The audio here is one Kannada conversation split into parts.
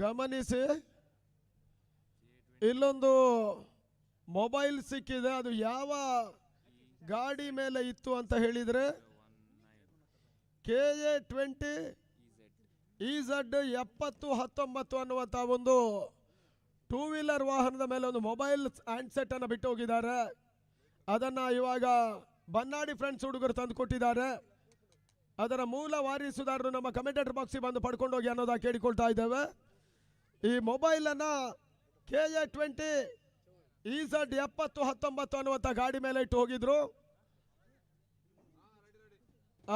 ಗಮನಿಸಿ, ಇಲ್ಲೊಂದು ಮೊಬೈಲ್ ಸಿಕ್ಕಿದೆ. ಅದು ಯಾವ ಗಾಡಿ ಮೇಲೆ ಇತ್ತು ಅಂತ ಹೇಳಿದ್ರೆ KA20 EZ 7019 ಅನ್ನುವಂಥ ಒಂದು 2 ವೀಲರ್ ವಾಹನದ ಮೇಲೆ ಒಂದು ಮೊಬೈಲ್ ಹ್ಯಾಂಡ್ಸೆಟ್ ಅನ್ನು ಬಿಟ್ಟು ಹೋಗಿದ್ದಾರೆ. ಅದನ್ನು ಇವಾಗ ಬನ್ನಾಡಿ ಫ್ರೆಂಡ್ಸ್ ಹುಡುಗರು ತಂದು ಕೊಟ್ಟಿದ್ದಾರೆ. ಅದರ ಮೂಲ ವಾರಿಸುದಾರರು ನಮ್ಮ ಕಮೆಂಟೇಟರ್ ಬಾಕ್ಸಿಗೆ ಬಂದು ಪಡ್ಕೊಂಡು ಹೋಗಿ ಅನ್ನೋದಾಗಿ ಕೇಳಿಕೊಳ್ತಾ ಇದ್ದೇವೆ. ಈ ಮೊಬೈಲನ್ನು KA20 EZ 7019 ಅನ್ನುವಂಥ ಗಾಡಿ ಮೇಲೆ ಇಟ್ಟು ಹೋಗಿದ್ರು.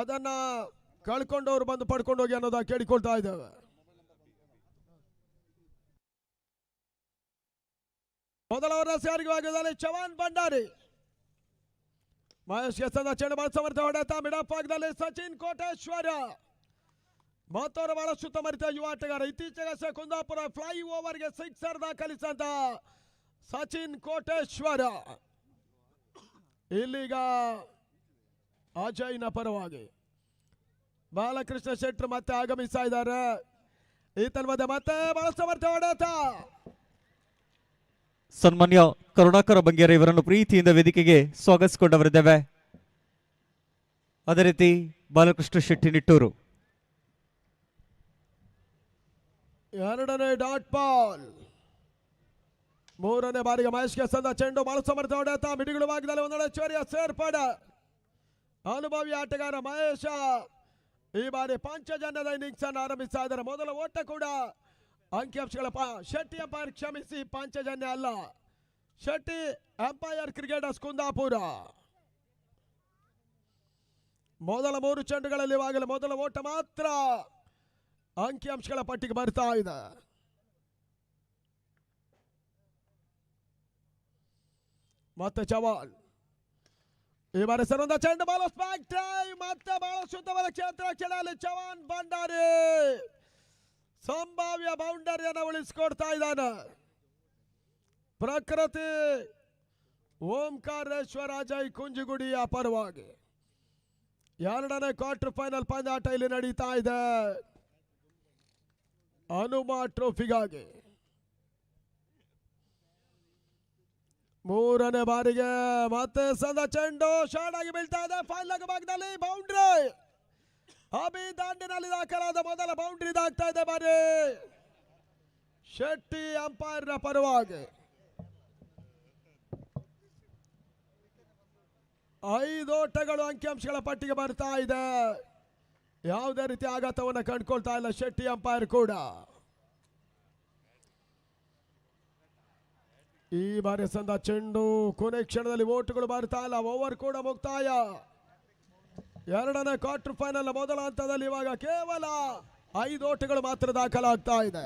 ಅದನ್ನ ಕಳ್ಕೊಂಡವ್ರು ಬಂದು ಪಡ್ಕೊಂಡು ಹೋಗಿ ಅನ್ನೋದಾಗಿ ಕೇಳಿಕೊಳ್ತಾ ಇದ್ದೇವೆ. ಮೊದಲ ಯಾರಿಗಾಗಿ ಚವಾನ್ ಭಂಡಾರಿ ಮಹೇಶ್ ಗೆಸದ ಚೆಂಡು ಬಾಳ ಸಮರ್ಥ ಹೊಡೆತ ಮಿಡಪಾಗದಲ್ಲಿ ಸಚಿನ್ ಕೋಟೇಶ್ವರ ಮತ್ತವರು ಬಹಳ ಸುತ್ತಮರಿತ ಯುವ ಆಟಗಾರ. ಇತ್ತೀಚೆಗೆ ಕುಂದಾಪುರ ಫ್ಲೈ ಓವರ್ಗೆ ಸಿಕ್ಸರ್ ದಾಖಲಿಸಿದಂತ ಸಚಿನ್ ಕೋಟೇಶ್ವರ ಇಲ್ಲಿಗ ಅಜಯ್ನ ಪರವಾಗಿ ಬಾಲಕೃಷ್ಣ ಶೆಟ್ಟರ್ ಮತ್ತೆ ಆಗಮಿಸ್ತಾ ಇದ್ದಾರೆ. ಈತನ ಮಧ್ಯೆ ಮತ್ತೆ ಬಹಳ ಸಮರ್ಥ ಹೊಡೆತ. ಸನ್ಮಾನ್ಯ ಕರುಣಾಕರ ಬಂಗೇರ ಇವರನ್ನು ಪ್ರೀತಿಯಿಂದ ವೇದಿಕೆಗೆ ಸ್ವಾಗತಿಸಿಕೊಂಡವರಿದ್ದೇವೆ. ಅದೇ ರೀತಿ ಬಾಲಕೃಷ್ಣ ಶೆಟ್ಟಿ ನಿಟ್ಟೂರು. ಎರಡನೇ ಡಾಟ್ ಬಾಲ್. ಮೂರನೇ ಬಾರಿಗೆ ಮಹೇಶ್ಗೆ ಸಂದ ಚೆಂಡು ಬಹಳ ಸಮರ್ಥ ಹೊಡೆತ ಮಿಡಿಗಳು ಭಾಗದಲ್ಲಿ ಒಂದೆಡೆ ಚೋರಿಯ ಸೇರ್ಪಡೆ. ಅನುಭವಿ ಆಟಗಾರ ಮಹೇಶ ಈ ಬಾರಿ ಪಂಚಜನ್ಯದ ಇನ್ನಿಂಗ್ಸ್ ಅನ್ನು ಆರಂಭಿಸ್ತಾ ಇದ್ದಾರೆ. ಮೊದಲ ಓಟ ಕೂಡ ಅಂಕಿಅಂಶಗಳ ಶೆಟ್ಟಿ ಅಂಪೈರ್, ಕ್ಷಮಿಸಿ ಪಂಚಜನ್ಯ ಅಲ್ಲ, ಶೆಟ್ಟಿ ಅಂಪೈರ್ ಕ್ರಿಕೆಟರ್ಸ್ ಕುಂದಾಪುರ. ಮೊದಲ 3 ಚೆಂಡುಗಳಲ್ಲಿ ಇವಾಗಲೇ ಮೊದಲ ಓಟ ಮಾತ್ರ ಅಂಕಿಅಂಶಗಳ ಪಟ್ಟಿಗೆ ಬರ್ತಾ ಇದೆ. ಮತ್ತೆ ಚವಾನ್ ಈ ಬಾರಿ ಸರಂದ ಚೆಂಡು ಬಾಲ್ ಸ್ಪ್ಯಾಕ್ ಟ್ರೈ ಮತ್ತೆ ಬಹಳ ಶುದ್ಧವಾದ ಕ್ಷೇತ್ರ ಕೆಳಯಲ್ಲಿ ಚವಾನ್ ಭಂಡಾರಿ ಸಂಭಾವ್ಯ ಬೌಂಡರಿಯನ್ನು ಉಳಿಸಿಕೊಡ್ತಾ ಇದ್ದಾನೆ. ಪ್ರಕೃತಿ ಓಂಕಾರೇಶ್ವರ ಅಜಯ್ ಕುಂಜಿಗುಡಿಯ ಪರವಾಗಿ ಎರಡನೇ ಕ್ವಾರ್ಟರ್ ಫೈನಲ್ ಪಂದ್ಯಾಟ ಇಲ್ಲಿ ನಡೀತಾ ಇದೆ ಹನುಮಾ ಟ್ರೋಫಿಗಾಗಿ. ಮೂರನೇ ಬಾರಿಗೆ ಮತ್ತೆ ಸದ ಚೆಂಡು ಶಾರ್ಟ್ ಆಗಿ ಬೀಳ್ತಾ ಇದೆ. ಫೈನಲ್ ಭಾಗದಲ್ಲಿ ಬೌಂಡ್ರಿ ಅಭಿ ದಾಂಡಿನಲ್ಲಿ ದಾಖಲಾದ ಮೊದಲ ಬೌಂಡ್ರಿ ಇದಾಗ್ತಾ ಇದೆ ಬಾರಿ ಶೆಟ್ಟಿ ಅಂಪೈರ್ ನ ಪರವಾಗಿ. 5 ಓಟಗಳು ಅಂಕಿಅಂಶಗಳ ಪಟ್ಟಿಗೆ ಬರ್ತಾ ಇದೆ. ಯಾವುದೇ ರೀತಿ ಆಘಾತವನ್ನು ಕಂಡುಕೊಳ್ತಾ ಇಲ್ಲ ಶೆಟ್ಟಿ ಅಂಪೈರ್ ಕೂಡ. ಈ ಬಾರಿ ಸಂದ ಚೆಂಡು ಕೊನೆ ಕ್ಷಣದಲ್ಲಿ ಓಟುಗಳು ಬರ್ತಾ ಇಲ್ಲ. ಓವರ್ ಕೂಡ ಮುಕ್ತಾಯ. ಎರಡನೇ ಕ್ವಾರ್ಟರ್ ಫೈನಲ್ ಮೊದಲ ಹಂತದಲ್ಲಿ ಇವಾಗ ಕೇವಲ 5 ಓಟಗಳು ಮಾತ್ರ ದಾಖಲಾಗ್ತಾ ಇದೆ.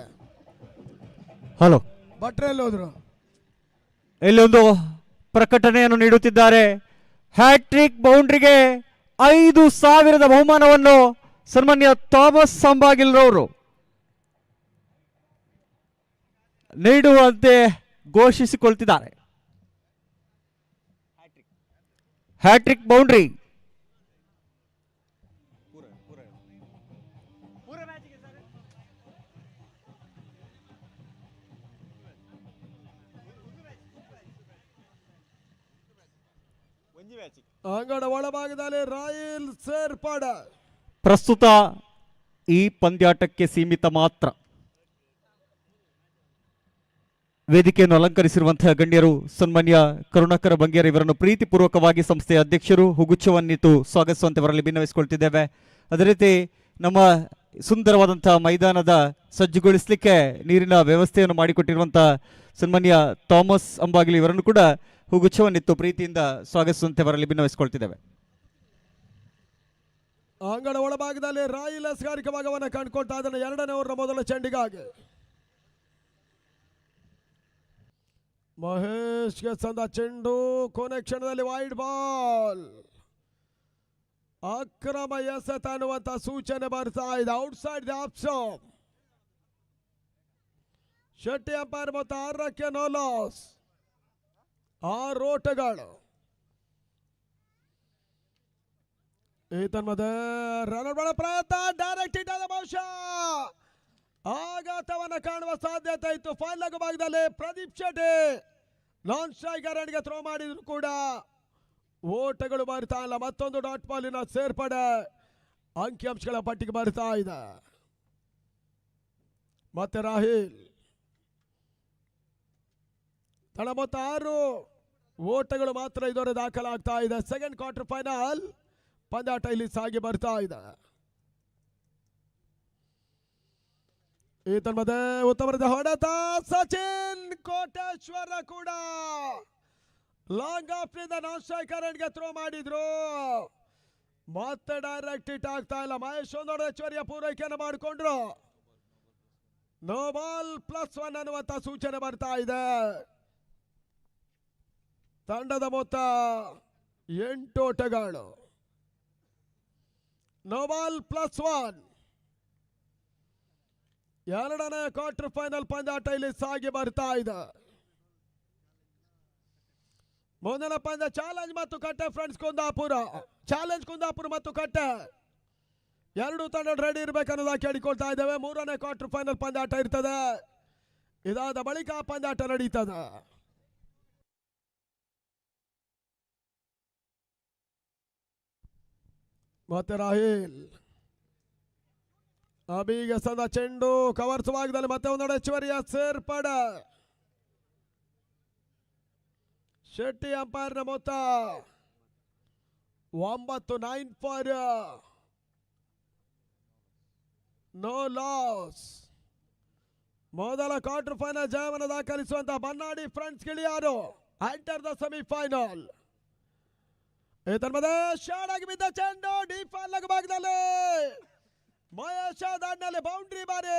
ಹಲೋ ಭಟ್ರೆ ಎಲ್ಲಿ ಹೋದ್ರು? ಇಲ್ಲಿ ಒಂದು ಪ್ರಕಟಣೆಯನ್ನು ನೀಡುತ್ತಿದ್ದಾರೆ. ಹ್ಯಾಟ್ರಿಕ್ ಬೌಂಡ್ರಿಗೆ 5,000 ಬಹುಮಾನವನ್ನು ಸನ್ಮಾನ್ಯ ಥಾಮಸ್ ಸಂಬಾಗಿಲ್ರವರು ನೀಡುವಂತೆ ಘೋಷಿಸಿಕೊಳ್ತಿದ್ದಾರೆ. ಹ್ಯಾಟ್ರಿಕ್ ಬೌಂಡ್ರಿ ಅಂಗಡ ಒಳಭಾಗದಲ್ಲಿ ರಾಯಲ್ ಸೇರ್ಪಾಡ. ಪ್ರಸ್ತುತ ಈ ಪಂದ್ಯಾಟಕ್ಕೆ ಸೀಮಿತ ಮಾತ್ರ. ವೇದಿಕೆಯನ್ನು ಅಲಂಕರಿಸಿರುವಂತಹ ಗಣ್ಯರು ಸನ್ಮಾನ್ಯ ಕರುಣಾಕರ ಬಂಗೇರ ಇವರನ್ನು ಪ್ರೀತಿಪೂರ್ವಕವಾಗಿ ಸಂಸ್ಥೆಯ ಅಧ್ಯಕ್ಷರು ಹುಗುಚ್ಛವನ್ನಿತ್ತು ಸ್ವಾಗತಿಸುವಂತೆ ಅವರಲ್ಲಿ ಭಿನ್ನವಿಸಿಕೊಳ್ತಿದ್ದೇವೆ. ಅದೇ ರೀತಿ ನಮ್ಮ ಸುಂದರವಾದಂತಹ ಮೈದಾನದ ಸಜ್ಜುಗೊಳಿಸಲಿಕ್ಕೆ ನೀರಿನ ವ್ಯವಸ್ಥೆಯನ್ನು ಮಾಡಿಕೊಟ್ಟಿರುವಂತಹ ಸನ್ಮಾನ್ಯ ಥಾಮಸ್ ಅಂಬಾಗಿಲಿ ಇವರನ್ನು ಕೂಡ ಹುಗುಚ್ಛವನ್ನಿತ್ತು ಪ್ರೀತಿಯಿಂದ ಸ್ವಾಗತಿಸುವಂತೆ ಅವರಲ್ಲಿ ಭಿನ್ನವಿಸಿಕೊಳ್ತಿದ್ದೇವೆ. ಅಂಗಡ ಒಳಭಾಗದಲ್ಲಿ ರಾಯಲ್ ಎಸ್ಗಾರಿಕೆ ಭಾಗವನ್ನು ಕಂಡುಕೊಳ್ತಾ ಇದ್ದಾನೆ. ಎರಡನೇ ಓವರ್ ಮೊದಲ ಚೆಂಡಿಗಾಗಿ ಮಹೇಶ್ಗೆ ಸಂದ ಚೆಂಡು ಕೊನೆ ಕ್ಷಣದಲ್ಲಿ ವೈಡ್ ಬಾಲ್. ಅಕ್ರಮ ಎಸೆತ ಅನ್ನುವಂತ ಸೂಚನೆ ಬರ್ತಾ ಇದೆ. Outside the off stump. Shetty umpire ಮೊತ್ತ 6ಕ್ಕೆ ನೋ ಲಾಸ್. 6 ಓಟಗಳು. ಈತನ ಮಧ್ಯೆ ರನ್ ಬಳ ಪ್ರಯತ್ನ ಡೈರೆಕ್ಟ್ ಹಿಟ್ ಆದ ಬಹುಶಃ ಆಘಾತವನ್ನ ಕಾಣುವ ಸಾಧ್ಯತೆ ಇತ್ತು. ಫೈನಲ್ ಭಾಗದಲ್ಲಿ ಪ್ರದೀಪ್ ಶೆಟ್ಟಿ ನಾನ್ ಸ್ಟ್ರೈಕರ್ ಎಂಡ್ಗೆ ಥ್ರೋ ಮಾಡಿದ್ರು ಕೂಡ ಓಟಗಳು ಬರ್ತಾ ಇಲ್ಲ. ಮತ್ತೊಂದು ಡಾಟ್ ಬಾಲಿನ ಸೇರ್ಪಡೆ ಅಂಕಿಅಂಶಗಳ ಪಟ್ಟಿಗೆ ಬರ್ತಾ ಇದೆ. ಮತ್ತೆ ರಾಹಿಲ್ ತಳ ಮೊತ್ತ 6 ಓಟಗಳು ಮಾತ್ರ ಇದರ ದಾಖಲಾಗ್ತಾ ಇದೆ. ಸೆಕೆಂಡ್ ಕ್ವಾರ್ಟರ್ ಫೈನಲ್ ಪಂದ್ಯಾಟ ಇಲ್ಲಿ ಸಾಗಿ ಬರ್ತಾ ಇದೆ. ಈ ತನ್ಮದೆ ಉತ್ತಮದ ಹೊಡೆತ ಸಚಿನ್ ಕೋಟೇಶ್ವರ ಕೂಡ ಲಾಂಗ್ ಆಫ್ ನಿಂದ ನಾನ್ ಸ್ಟ್ರೈಕರ್ ಎಂಡ್ಗೆ ಥ್ರೋ ಮಾಡಿದ್ರು. ಮತ್ತೆ ಡೈರೆಕ್ಟ್ ಹಿಟ್ ಆಗ್ತಾ ಇಲ್ಲ. ಮಹೇಶ್ ಒಂದೊಡೆ ಹೆಚ್ಚುವರಿಯ ಪೂರೈಕೆಯನ್ನು ಮಾಡಿಕೊಂಡ್ರು. ನೋ ಬಾಲ್ +1 ಅನ್ನುವಂತ ಸೂಚನೆ ಬರ್ತಾ ಇದೆ. ತಂಡದ ಮೊತ್ತ 8 ಓಟಗಳು. No ball +1. ಎರಡನೇ ಕ್ವಾರ್ಟರ್ ಫೈನಲ್ ಪಂದ್ಯಾಟ ಇಲ್ಲಿ ಸಾಗಿ ಬರ್ತಾ ಇದೆ. ಮುಂದಿನ ಪಂದ್ಯ ಚಾಲೆಂಜ್ ಮತ್ತು ಕಟ್ಟೆ ಫ್ರೆಂಡ್ಸ್ ಕುಂದಾಪುರ. ಚಾಲೆಂಜ್ ಕುಂದಾಪುರ ಮತ್ತು ಕಟ್ಟೆ ಎರಡು ತಂಡ ರೆಡಿ ಇರಬೇಕನ್ನೋದಾಗಿ ಕೇಳಿಕೊಳ್ತಾ ಇದ್ದೇವೆ. ಮೂರನೇ ಕ್ವಾರ್ಟರ್ ಫೈನಲ್ ಪಂದ್ಯಾಟ ಇರ್ತದೆ. ಇದಾದ ಬಳಿಕ ಪಂದ್ಯಾಟ ನಡೀತದೆ. ಮತ್ತೆ ರಾಹಿಲ್ ಅಬಿಗೆ ಸದ ಚೆಂಡು ಕವರ್ಸ್ ಭಾಗದಲ್ಲಿ ಮತ್ತೆ ಒಂದೆಡೆ ಹೆಚ್ಚುವರಿಯ ಸೇರ್ಪಡೆ. ಶೆಟ್ಟಿ ಅಂಪೈರ್ನ ಮೊತ್ತ 9. 9 ಫಾರ್ ನೋ ಲಾಸ್. ಮೊದಲ ಕ್ವಾರ್ಟರ್ ಫೈನಲ್ ಜಯವನ್ನು ದಾಖಲಿಸುವಂತಹ Bannadi friends Giliyar enter the semifinal. ಇದರ ಶಾರ್ಟ್ ಆಗಿ ಬಿದ್ದ ಚೆಂಡು ಡಿಫಾಲ್ ಭಾಗದಲ್ಲಿ ಮಹೇಶ ದಾಡ್ನಲ್ಲಿ ಬೌಂಡ್ರಿ ಬಾರಿ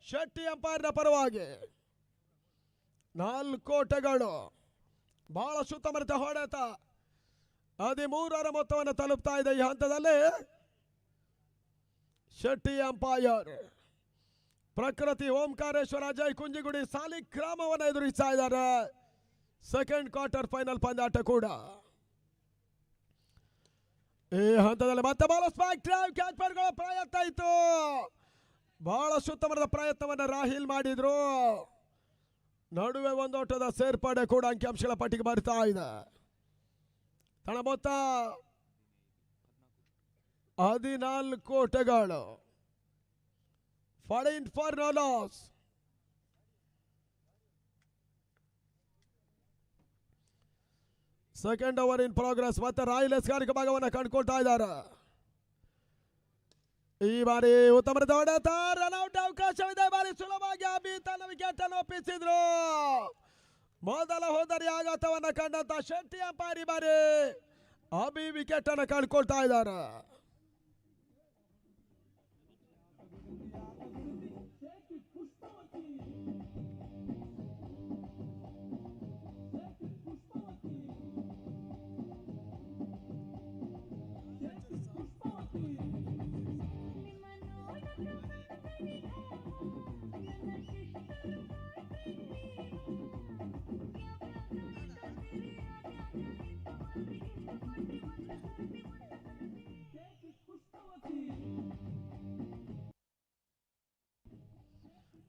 ಶೆಟ್ಟಿ ಅಂಪೈರ್ನ ಪರವಾಗಿ 4 ಓಟಗಳು. ಬಹಳ ಸುತ್ತಮರಿತ ಹೊಡೆತ 13ರ ಮೊತ್ತವನ್ನು ತಲುಪ್ತಾ ಇದೆ. ಈ ಹಂತದಲ್ಲಿ ಶೆಟ್ಟಿ ಅಂಪೈರ್ ಪ್ರಕೃತಿ ಓಂಕಾರೇಶ್ವರ ಅಜಯ್ ಕುಂಜಿಗುಡಿ ಸಾಲಿಗ್ರಾಮವನ್ನು ಎದುರಿಸ್ತಾ ಇದ್ದಾರೆ. ಸೆಕೆಂಡ್ ಕ್ವಾರ್ಟರ್ ಫೈನಲ್ ಪಂದ್ಯಾಟ ಕೂಡ ಈ ಹಂತದಲ್ಲಿ ಮತ್ತೆ ಬಾಲ್ ಸ್ಪೈಕ್ ಡ್ರೈವ್ ಕ್ಯಾಚ್ ಮಾಡಿಕೊಳ್ಳೋ ಪ್ರಯತ್ನ ಇತ್ತು. ಬಹಳ ಸುತ್ತಮರದ ಪ್ರಯತ್ನವನ್ನು ರಾಹಿಲ್ ಮಾಡಿದ್ರು. ನಡುವೆ ಒಂದೋಟದ ಸೇರ್ಪಡೆ ಕೂಡ ಅಂಕಿಅಂಶಗಳ ಪಟ್ಟಿಗೆ ಬರ್ತಾ ಇದೆ. ತಳ ಮೊತ್ತ 14 ಓಟಗಳು. 14 for no loss. Second over in progress. ಮತ್ತೆ ರಾಹಿಲ್ ಎಸ್ಗಾರಿಕೆ ಭಾಗವನ್ನು ಕಂಡುಕೊಳ್ತಾ ಇದ್ದಾರೆ. ಈ ಬಾರಿ ಉತ್ತಮ ಹೊಡೆತ ರನ್ಔಟ್ ಅವಕಾಶವಿದೆ. ಬಾರಿ ಸುಲಭವಾಗಿ ಅಬಿ ತನ್ನ ವಿಕೆಟ್ ಅನ್ನು ಒಪ್ಪಿಸಿದ್ರು. ಮೊದಲ ಹೋದರಿ ಆಘಾತವನ್ನು ಕಂಡಂತ ಶೆಟ್ಟಿ ಅಂಪೈರ್ ಈ ಬಾರಿ ಅಬಿ ವಿಕೆಟ್ ಅನ್ನು ಕಂಡುಕೊಳ್ತಾ ಇದ್ದಾರೆ.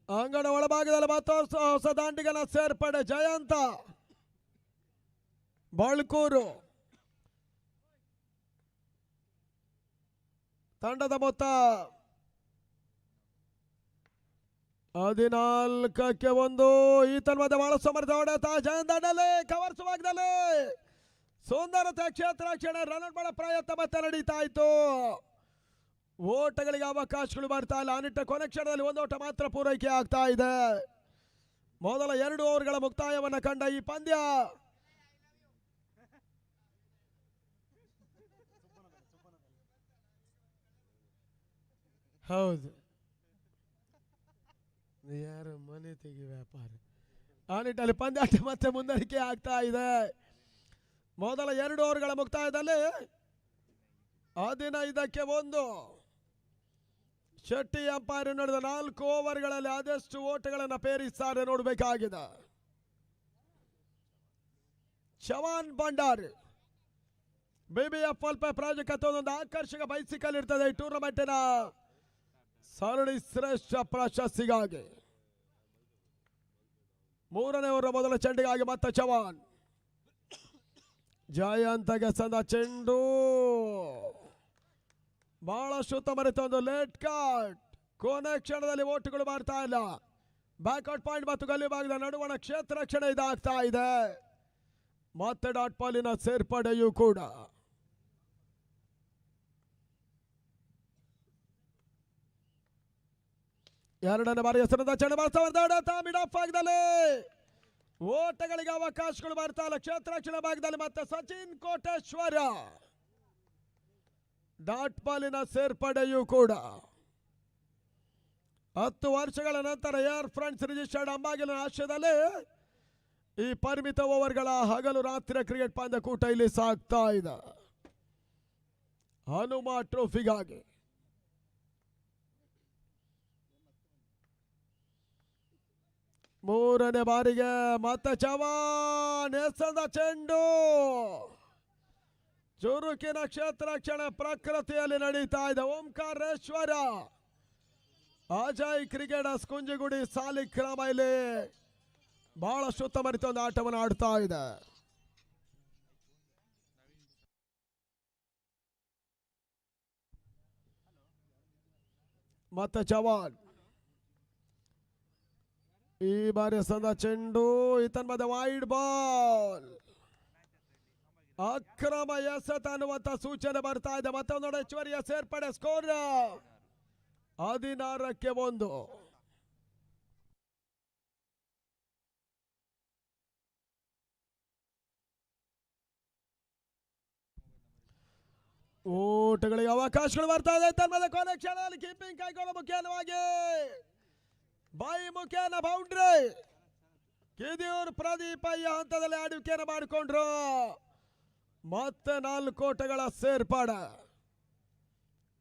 ಅಂಗಣ ಒಳಭಾಗದಲ್ಲಿ ಮತ್ತೊಂದು ಹೊಸ ದಾಂಡಿಗನ ಸೇರ್ಪಡೆ ಜಯಂತ ಬಳ್ಕೂರು. ತಂಡದ ಮೊತ್ತ 14-1. ಈತನ ಮಧ್ಯೆ ಬಹಳ ಸಮರ್ಥ ಹೊಡೆತ ಜಯಂತ ದಂಡಲ್ಲಿ ಕವರ್ಸ್ ಭಾಗದಲ್ಲಿ ಸುಂದರತೆ ಕ್ಷೇತ್ರ ರಕ್ಷಣೆ ರನ್ಔಟ್ ಮಾಡೋ ಪ್ರಯತ್ನ ಮತ್ತೆ ನಡೀತಾ ಇತ್ತು. ಓಟಗಳಿಗೆ ಅವಕಾಶಗಳು ಬರ್ತಾ ಇಲ್ಲ. ಅನಿಟ್ಟ ಕೊನೆ ಕ್ಷಣದಲ್ಲಿ ಒಂದು ಓಟ ಮಾತ್ರ ಪೂರೈಕೆ ಆಗ್ತಾ ಇದೆ. ಮೊದಲ 2 ಓವರ್ಗಳ ಮುಕ್ತಾಯವನ್ನು ಕಂಡ ಈ ಪಂದ್ಯ ಹೌದು ಯಾರು ಮನೆ ತೆಗಿ ವ್ಯಾಪಾರ ಆ ನಿಟ್ಟಲ್ಲಿ ಪಂದ್ಯಾಟ ಮತ್ತೆ ಮುಂದರಿಕೆ ಆಗ್ತಾ ಇದೆ. ಮೊದಲ 2 ಓವರ್ಗಳ ಮುಕ್ತಾಯದಲ್ಲಿ 15-1 ಶೆಟ್ಟಿ ಅಂಪೈರ್ ನಡೆದ 4 ಓವರ್ಗಳಲ್ಲಿ ಆದಷ್ಟು ಓಟಗಳನ್ನು ಪೇರಿಸ್ತಾರೆ ನೋಡಬೇಕಾಗಿದೆ. ಚವಾನ್ ಭಂಡಾರಿ BBF ಪ್ರಾಜೆಕ್ಟ್ ಒಂದು ಆಕರ್ಷಕ ಬೈಸಿಕಲ್ ಇರ್ತದೆ. ಈ ಟೂರ್ನಮೆಂಟಿನ ಸರಣಿ ಶ್ರೇಷ್ಠ ಪ್ರಶಸ್ತಿಗಾಗಿ 3ನೇ ಓವರ್ ಮೊದಲ ಚೆಂಡಿಗಾಗಿ ಮತ್ತೆ ಚವಾನ್ ಜಯಂತಗೆ ಸಂದ ಚೆಂಡು ಬಹಳಷ್ಟು ಉತ್ತಮ ಒಂದು ಲೇಟ್ ಕಟ್. ಕೊನೆ ಕ್ಷಣದಲ್ಲಿ ಓಟುಗಳು ಮಾಡ್ತಾ ಇಲ್ಲ. ಬ್ಯಾಕ್ಔಟ್ ಪಾಯಿಂಟ್ ಮತ್ತು ಗಲ್ಲಿ ಭಾಗದ ನಡುವಣ ಕ್ಷೇತ್ರ ರಕ್ಷಣೆ ಇದಾಗ್ತಾ ಇದೆ. ಮತ್ತೆ ಡಾಟ್ ಬಾಲಿನ ಸೇರ್ಪಡೆಯೂ ಕೂಡ. ಎರಡನೇ ಬಾರಿ ಹೆಸರದ ಚೆಂಡು ಬಾರಿಸ್ತಾ ಮಿಡ್ ಆಫ್ ಭಾಗದಲ್ಲಿ ಓಟಗಳಿಗೆ ಅವಕಾಶಗಳು ಬರ್ತಾ ಇಲ್ಲ. ಕ್ಷೇತ್ರ ರಕ್ಷಣೆ ಭಾಗದಲ್ಲಿ ಮತ್ತೆ ಸಚಿನ್ ಕೋಟೇಶ್ವರ ಡಾಟ್ ಬಾಲಿನ ಸೇರ್ಪಡೆಯೂ ಕೂಡ. 10 ವರ್ಷಗಳ ನಂತರ ಏರ್ ಫ್ರೆಂಡ್ಸ್ ರಿಜಿಸ್ಟರ್ಡ್ ಅಂಬಾಗಿಲಿನ ಆಶ್ರಯದಲ್ಲಿ ಈ ಪರಿಮಿತ ಓವರ್ಗಳ ಹಗಲು ರಾತ್ರಿ ಕ್ರಿಕೆಟ್ ಪಂದ್ಯಕೂಟ ಇಲ್ಲಿ ಸಾಗ್ತಾ ಇದೆ. ಹನುಮ ಟ್ರೋಫಿಗಾಗಿ ಮೂರನೇ ಬಾರಿಗೆ ಮತ್ತೆ ಚವಾನ್ ಎಸೆದ ಚೆಂಡು ಚುರುಕಿನ ಕ್ಷೇತ್ರ ರಕ್ಷಣೆ ಪ್ರಕೃತಿಯಲ್ಲಿ ನಡೀತಾ ಇದೆ. ಓಂಕಾರೇಶ್ವರ ಅಜಯ್ ಕ್ರಿಕೆಟರ್ಸ್ ಕುಂಜಿಗುಡಿ ಸಾಲಿಗ್ರಾಮ ಇಲ್ಲಿ ಬಹಳಷ್ಟು ಉತ್ತಮ ರೀತಿಯ ಒಂದು ಆಟವನ್ನು ಆಡ್ತಾ ಇದೆ. ಮತ್ತೆ ಚವಾನ್ ಈ ಬಾರಿ ಸಂದ ಚೆಂಡು ಈತನ ಮಧ್ಯೆ ವೈಡ್ ಬಾಲ್ ಅಕ್ರಮ ಎಸೆತ ಅನ್ನುವಂತ ಸೂಚನೆ ಬರ್ತಾ ಇದೆ. ಮತ್ತೊಂದು ಹೆಚ್ಚುವರಿಯ ಸೇರ್ಪಡೆ ಸ್ಕೋರ್ 16ಕ್ಕೆ 1. ಓಟಗಳಿಗೆ ಅವಕಾಶಗಳು ಬರ್ತಾ ಇದೆ. ತನ್ನ ಕೊನೆ ಕ್ಷಣದಲ್ಲಿ ಕೀಪಿಂಗ್ ಕೈಗೊಳ್ಳ ಮುಖ್ಯವಾಗಿ ಬಾಯಿ ಮುಖೇನ ಬೌಂಡ್ರಿ ಕಿದಿಯೂರ್ ಪ್ರದೀಪ ಈ ಹಂತದಲ್ಲಿ ಆಡುವಿಕೆಯನ್ನು ಮಾಡಿಕೊಂಡ್ರು. ಮತ್ತೆ 4 ಓಟಗಳ ಸೇರ್ಪಾಡೆ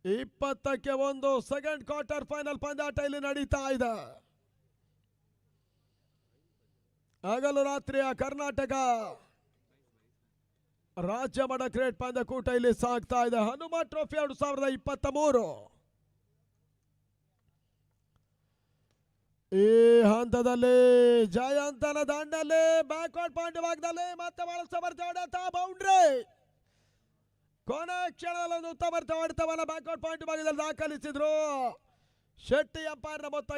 20ಕ್ಕೆ 1. ಸೆಕೆಂಡ್ ಕ್ವಾರ್ಟರ್ ಫೈನಲ್ ಪಂದ್ಯಾಟ ಇಲ್ಲಿ ನಡೀತಾ ಇದೆ. ಹಗಲು ರಾತ್ರಿಯ ಕರ್ನಾಟಕ ರಾಜ್ಯ ಮಟ್ಟ ಕ್ರಿಕೆಟ್ ಪಂದ್ಯಕೂಟ ಇಲ್ಲಿ ಸಾಗ್ತಾ ಇದೆ. ಹನುಮ ಟ್ರೋಫಿ 2023 ಈ ಹಂತದಲ್ಲಿ ಜಯಂತನ ದಾಂಡಲ್ಲಿ ಬ್ಯಾಕ್ವರ್ಡ್ ಪಾಯಿಂಟ್ ಭಾಗದಲ್ಲಿ ಮತ್ತೆ ಬಹಳ ಸಮರ್ಥ ಬೌಂಡ್ರಿ ಕೊನೆ ಕ್ಷಣದಲ್ಲಿ ಉತ್ತಮ ಹೊಡೆತವನ್ನ ಬ್ಯಾಕ್ವರ್ಡ್ ಪಾಯಿಂಟ್ ಭಾಗದಲ್ಲಿ ದಾಖಲಿಸಿದ್ರು. ಶೆಟ್ಟಿ ಅಂಪೈರ್ನ ಮೊತ್ತ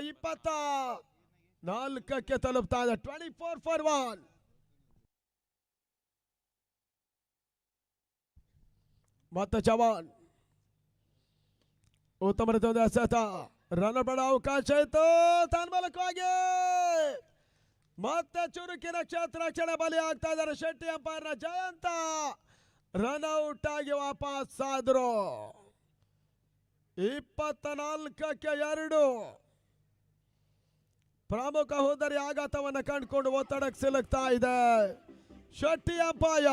24ಕ್ಕೆ ತಲುಪ್ತಾ ಇದೆ. 24 for 1. ಮತ್ತೆ ಚವಾನ್ ಉತ್ತಮ ರೀತಿಯ ಒಂದು ಎಸೆತ ರನ್ ಬೇಡ ಅವಕಾಶ ಇತ್ತು. ತನ್ಮೂಲಕವಾಗಿ ಮತ್ತೆ ಚುರುಕಿನ ಕ್ಷೇತ್ರ ರಕ್ಷಣೆ ಬಲಿ ಆಗ್ತಾ ಇದ್ದಾರೆ. ಶೆಟ್ಟಿ ಅಂಪೈರ್ನ ಜಯಂತ ರನ್ ಔಟ್ ಆಗಿ ವಾಪಸ್ ಆದ್ರು. 24ಕ್ಕೆ 2. ಪ್ರಮುಖ ಹೋದರಿ ಆಘಾತವನ್ನು ಕಂಡುಕೊಂಡು ಒತ್ತಡಕ್ಕೆ ಸಿಲುಕ್ತಾ ಇದೆ ಶೆಟ್ಟಿ ಅಂಪೈರ್.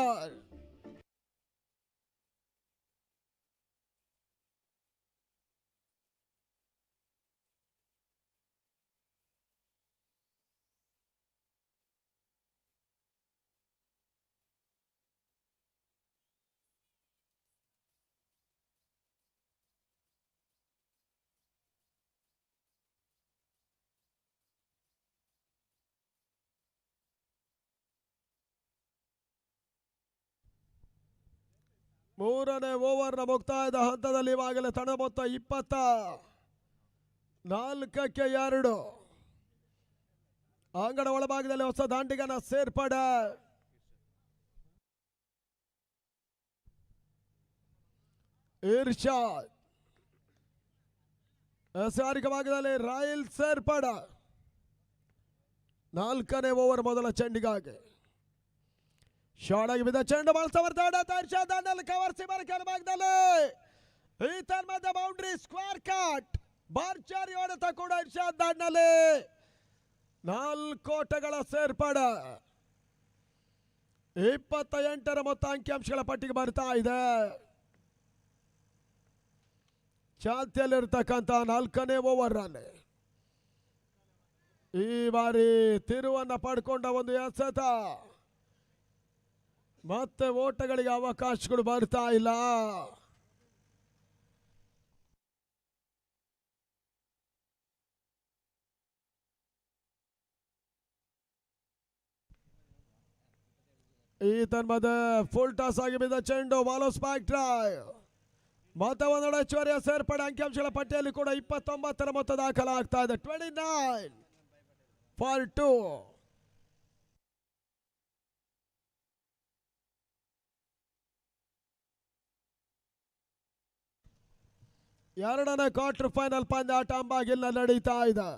ಮೂರನೇ ಓವರ್ನ ಮುಕ್ತಾಯದ ಹಂತದಲ್ಲಿ ಇವಾಗಲೇ ತಂಡ ಮೊತ್ತ 24ಕ್ಕೆ 2. ಅಂಗಡ ಒಳಭಾಗದಲ್ಲಿ ಹೊಸ ದಾಂಡಿಗನ ಸೇರ್ಪಡೆ. ಇರ್ಷಾದ್ ಸಾರಿಕ ಭಾಗದಲ್ಲಿ ರಾಯಲ್ ಸೇರ್ಪಡೆ. 4ನೇ ಓವರ್ ಮೊದಲ ಚೆಂಡಿಗಾಗಿ ಶಾರ್ಟ್ ಆಗಿ ಬಿದ್ದ ಚೆಂಡು ಬಾಲ್ ಇರ್ಷಾದ್ ದಾಂಡಲ್ಲಿ ಕವರ್ಸಿ ಬರಕರ ಭಾಗದಲ್ಲಿ ಈತನ ಮಧ್ಯೆ ಬೌಂಡ್ರಿ ಸ್ಕ್ವೇರ್ ಕಟ್ ಬಾರ್ಚಾರಿ ಹೊಡೆತ ಕೂಡ ಇರ್ಷಾದ್ ದಾಂಡಲ್ಲಿ 4 ಓಟಗಳ ಸೇರ್ಪಡೆ. 28ರ ಮೊತ್ತ ಅಂಕಿಅಂಶಗಳ ಪಟ್ಟಿಗೆ ಬರ್ತಾ ಇದೆ. ಚಾಲ್ತಿಯಲ್ಲಿರ್ತಕ್ಕಂಥ 4ನೇ ಓವರ್ ಅಲ್ಲಿ ಈ ಬಾರಿ ತಿರುವನ್ನ ಪಡ್ಕೊಂಡ ಒಂದು ಎಸೆತ. ಮತ್ತೆ ಓಟಗಳಿಗೆ ಅವಕಾಶಗಳು ಬರ್ತಾ ಇಲ್ಲ. ಈ ತನ್ಮದ ಫುಲ್ ಟಾಸ್ ಆಗಿ ಬಿದ್ದ ಚೆಂಡು ಬಾಲು ಸ್ಪ್ಯಾಕ್ ಡ್ರೈವ್ ಮತ್ತೆ ಒಂದೆಡೆ ಹೆಚ್ಚುವರಿಯ ಸೇರ್ಪಡೆ ಅಂಕಿಅಂಶಗಳ ಪಟ್ಟಿಯಲ್ಲಿ ಕೂಡ 29ರ ಮೊತ್ತ ದಾಖಲಾಗ್ತಾ ಇದೆ. 29 ಫಾರ್ 2. ಎರಡನೇ ಕ್ವಾರ್ಟರ್ ಫೈನಲ್ ಪಂದ್ಯಾಟ ಅಂಬಾಗಿಲ್ನ ನಡೀತಾ ಇದೆ.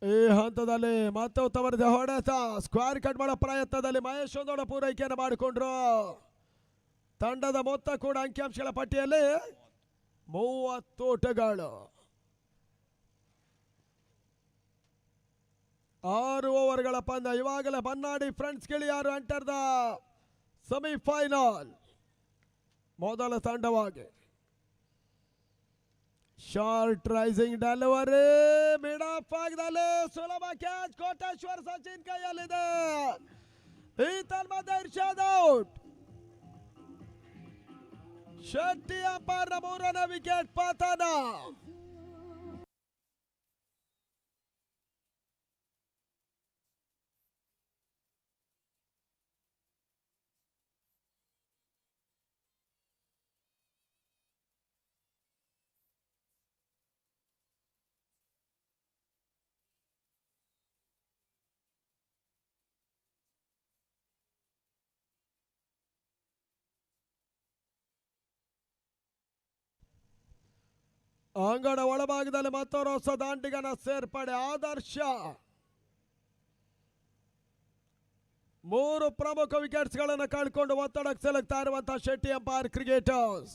ಈ ಹಂತದಲ್ಲಿ ಮತ್ತೆ ಉತ್ತಮವಾದ ಹೊಡೆತ ಸ್ಕ್ವೇರ್ ಕಟ್ ಮಾಡೋ ಪ್ರಯತ್ನದಲ್ಲಿ ಮಹೇಶ್ ಒಂದೋಡ ಪೂರೈಕೆಯನ್ನು ಮಾಡಿಕೊಂಡ್ರು. ತಂಡದ ಮೊತ್ತ ಕೂಡ ಅಂಕಿಅಂಶಗಳ ಪಟ್ಟಿಯಲ್ಲಿ 30 ಓಟಗಳು. 6 ಓವರ್ಗಳ ಪಂದ್ಯ. ಇವಾಗಲೇ Bannadi friends Giliyar enter the semifinal. ಮೊದಲ ತಂಡವಾಗಿ short rising delivery mid off ಭಾಗದಲ್ಲಿ ಸುಲಭ ಕ್ಯಾಚ್ ಕೋಟೇಶ್ವರ್ ಸಚಿನ್ ಕೈಯಲ್ಲಿದೆ. ಈ ತನ್ಮಧ್ಯೆ ಇರ್ಷಾದ್ ಔಟ್. ಶೆಟ್ಟಿ ಅಂಪೈರ್ 3ನೇ ವಿಕೆಟ್ ಪತನ. ಅಂಗಡ ಒಳಭಾಗದಲ್ಲಿ ಮತ್ತೊಂದು ಹೊಸ ದಾಂಡಿಗನ ಸೇರ್ಪಡೆ ಆದರ್ಶ. 3 ಪ್ರಮುಖ ವಿಕೆಟ್ಸ್ ಗಳನ್ನು ಕಳ್ಕೊಂಡು ಒತ್ತಡಕ್ಕೆ ಸಿಲುಕ್ತಾ ಇರುವಂತಹ ಶೆಟ್ಟಿ ಅಂಪೈರ್ ಕ್ರಿಕೆಟರ್ಸ್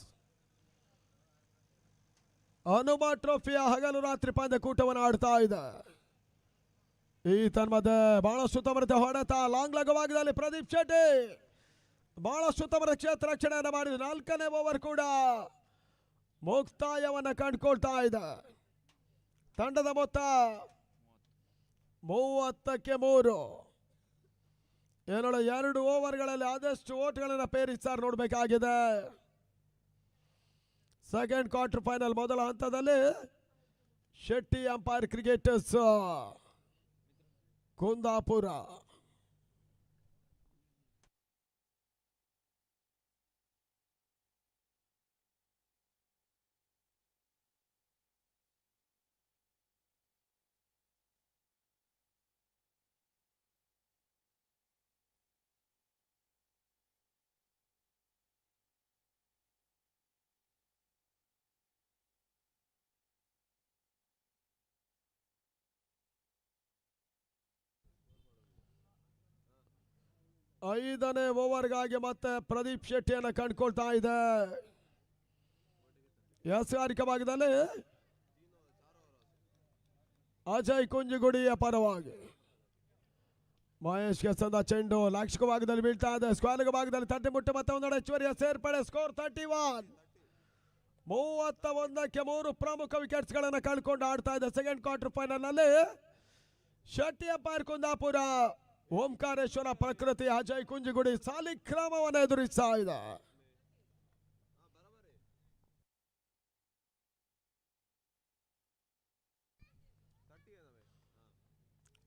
ಹನುಮ ಟ್ರೋಫಿಯ ಹಗಲು ರಾತ್ರಿ ಪಂದ್ಯಕೂಟವನ್ನು ಆಡ್ತಾ ಇದೆ. ಈ ತನ್ಮಧ್ಯೆ ಬಹಳಷ್ಟು ಉತ್ತಮವಾದ ಹೊಡೆತ ಲಾಂಗ್ ಲಘುಭಾಗದಲ್ಲಿ ಪ್ರದೀಪ್ ಶೆಟ್ಟಿ ಬಹಳಷ್ಟು ಉತ್ತಮವಾದ ಕ್ಷೇತ್ರ ರಕ್ಷಣೆಯನ್ನು ಮಾಡಿದ. 4ನೇ ಓವರ್ ಕೂಡ ಮುಕ್ತಾಯವನ್ನು ಕಂಡುಕೊಳ್ತಾ ಇದೆ. ತಂಡದ ಮೊತ್ತ 30ಕ್ಕೆ 3. ಏನೋ 2 ಓವರ್ಗಳಲ್ಲಿ ಆದಷ್ಟು ಓಟ್ಗಳನ್ನು ಪೇರಿಸ್ತಾರೆ ನೋಡಬೇಕಾಗಿದೆ. ಸೆಕೆಂಡ್ ಕ್ವಾರ್ಟರ್ ಫೈನಲ್ ಮೊದಲ ಹಂತದಲ್ಲಿ ಶೆಟ್ಟಿ ಅಂಪೈರ್ ಕ್ರಿಕೆಟರ್ಸ್ ಕುಂದಾಪುರ. ಐದನೇ ಓವರ್ಗಾಗಿ ಮತ್ತೆ ಪ್ರದೀಪ್ ಶೆಟ್ಟಿಯನ್ನು ಕಂಡುಕೊಳ್ತಾ ಇದೆ. ಎಸ್ಗಾರಿಕಾ ಭಾಗದಲ್ಲಿ ಅಜಯ್ ಕುಂಜಿಗುಡಿಯ ಪರವಾಗಿ ಮಹೇಶ್ ಸಂದ ಚೆಂಡು ಲಾಕ್ಷಿಕ ಭಾಗದಲ್ಲಿ ಬೀಳ್ತಾ ಇದೆ. ಸ್ಕ್ವಾಲಿಗ ಭಾಗದಲ್ಲಿ ತಟ್ಟಿ ಮುಟ್ಟು ಮತ್ತೆ ಒಂದೆಡೆ ಹೆಚ್ಚುವರಿಯ ಸೇರ್ಪಡೆ. ಸ್ಕೋರ್ 31. 31ಕ್ಕೆ 3 ಪ್ರಮುಖ ವಿಕೆಟ್ಸ್ ಗಳನ್ನು ಕಳ್ಕೊಂಡು ಆಡ್ತಾ ಇದೆ ಸೆಕೆಂಡ್ ಕ್ವಾರ್ಟರ್ ಫೈನಲ್ ನಲ್ಲಿ ಶೆಟ್ಟಿ ಅಂಪೈರ್ ಕುಂದಾಪುರ. ಓಂಕಾರೇಶ್ವರ ಪ್ರಕೃತಿ ಅಜಯ್ ಕುಂಜಿಗುಡಿ ಸಾಲಿಗ್ರಾಮವನ್ನು ಎದುರಿಸ್ತಾ ಇದೆ.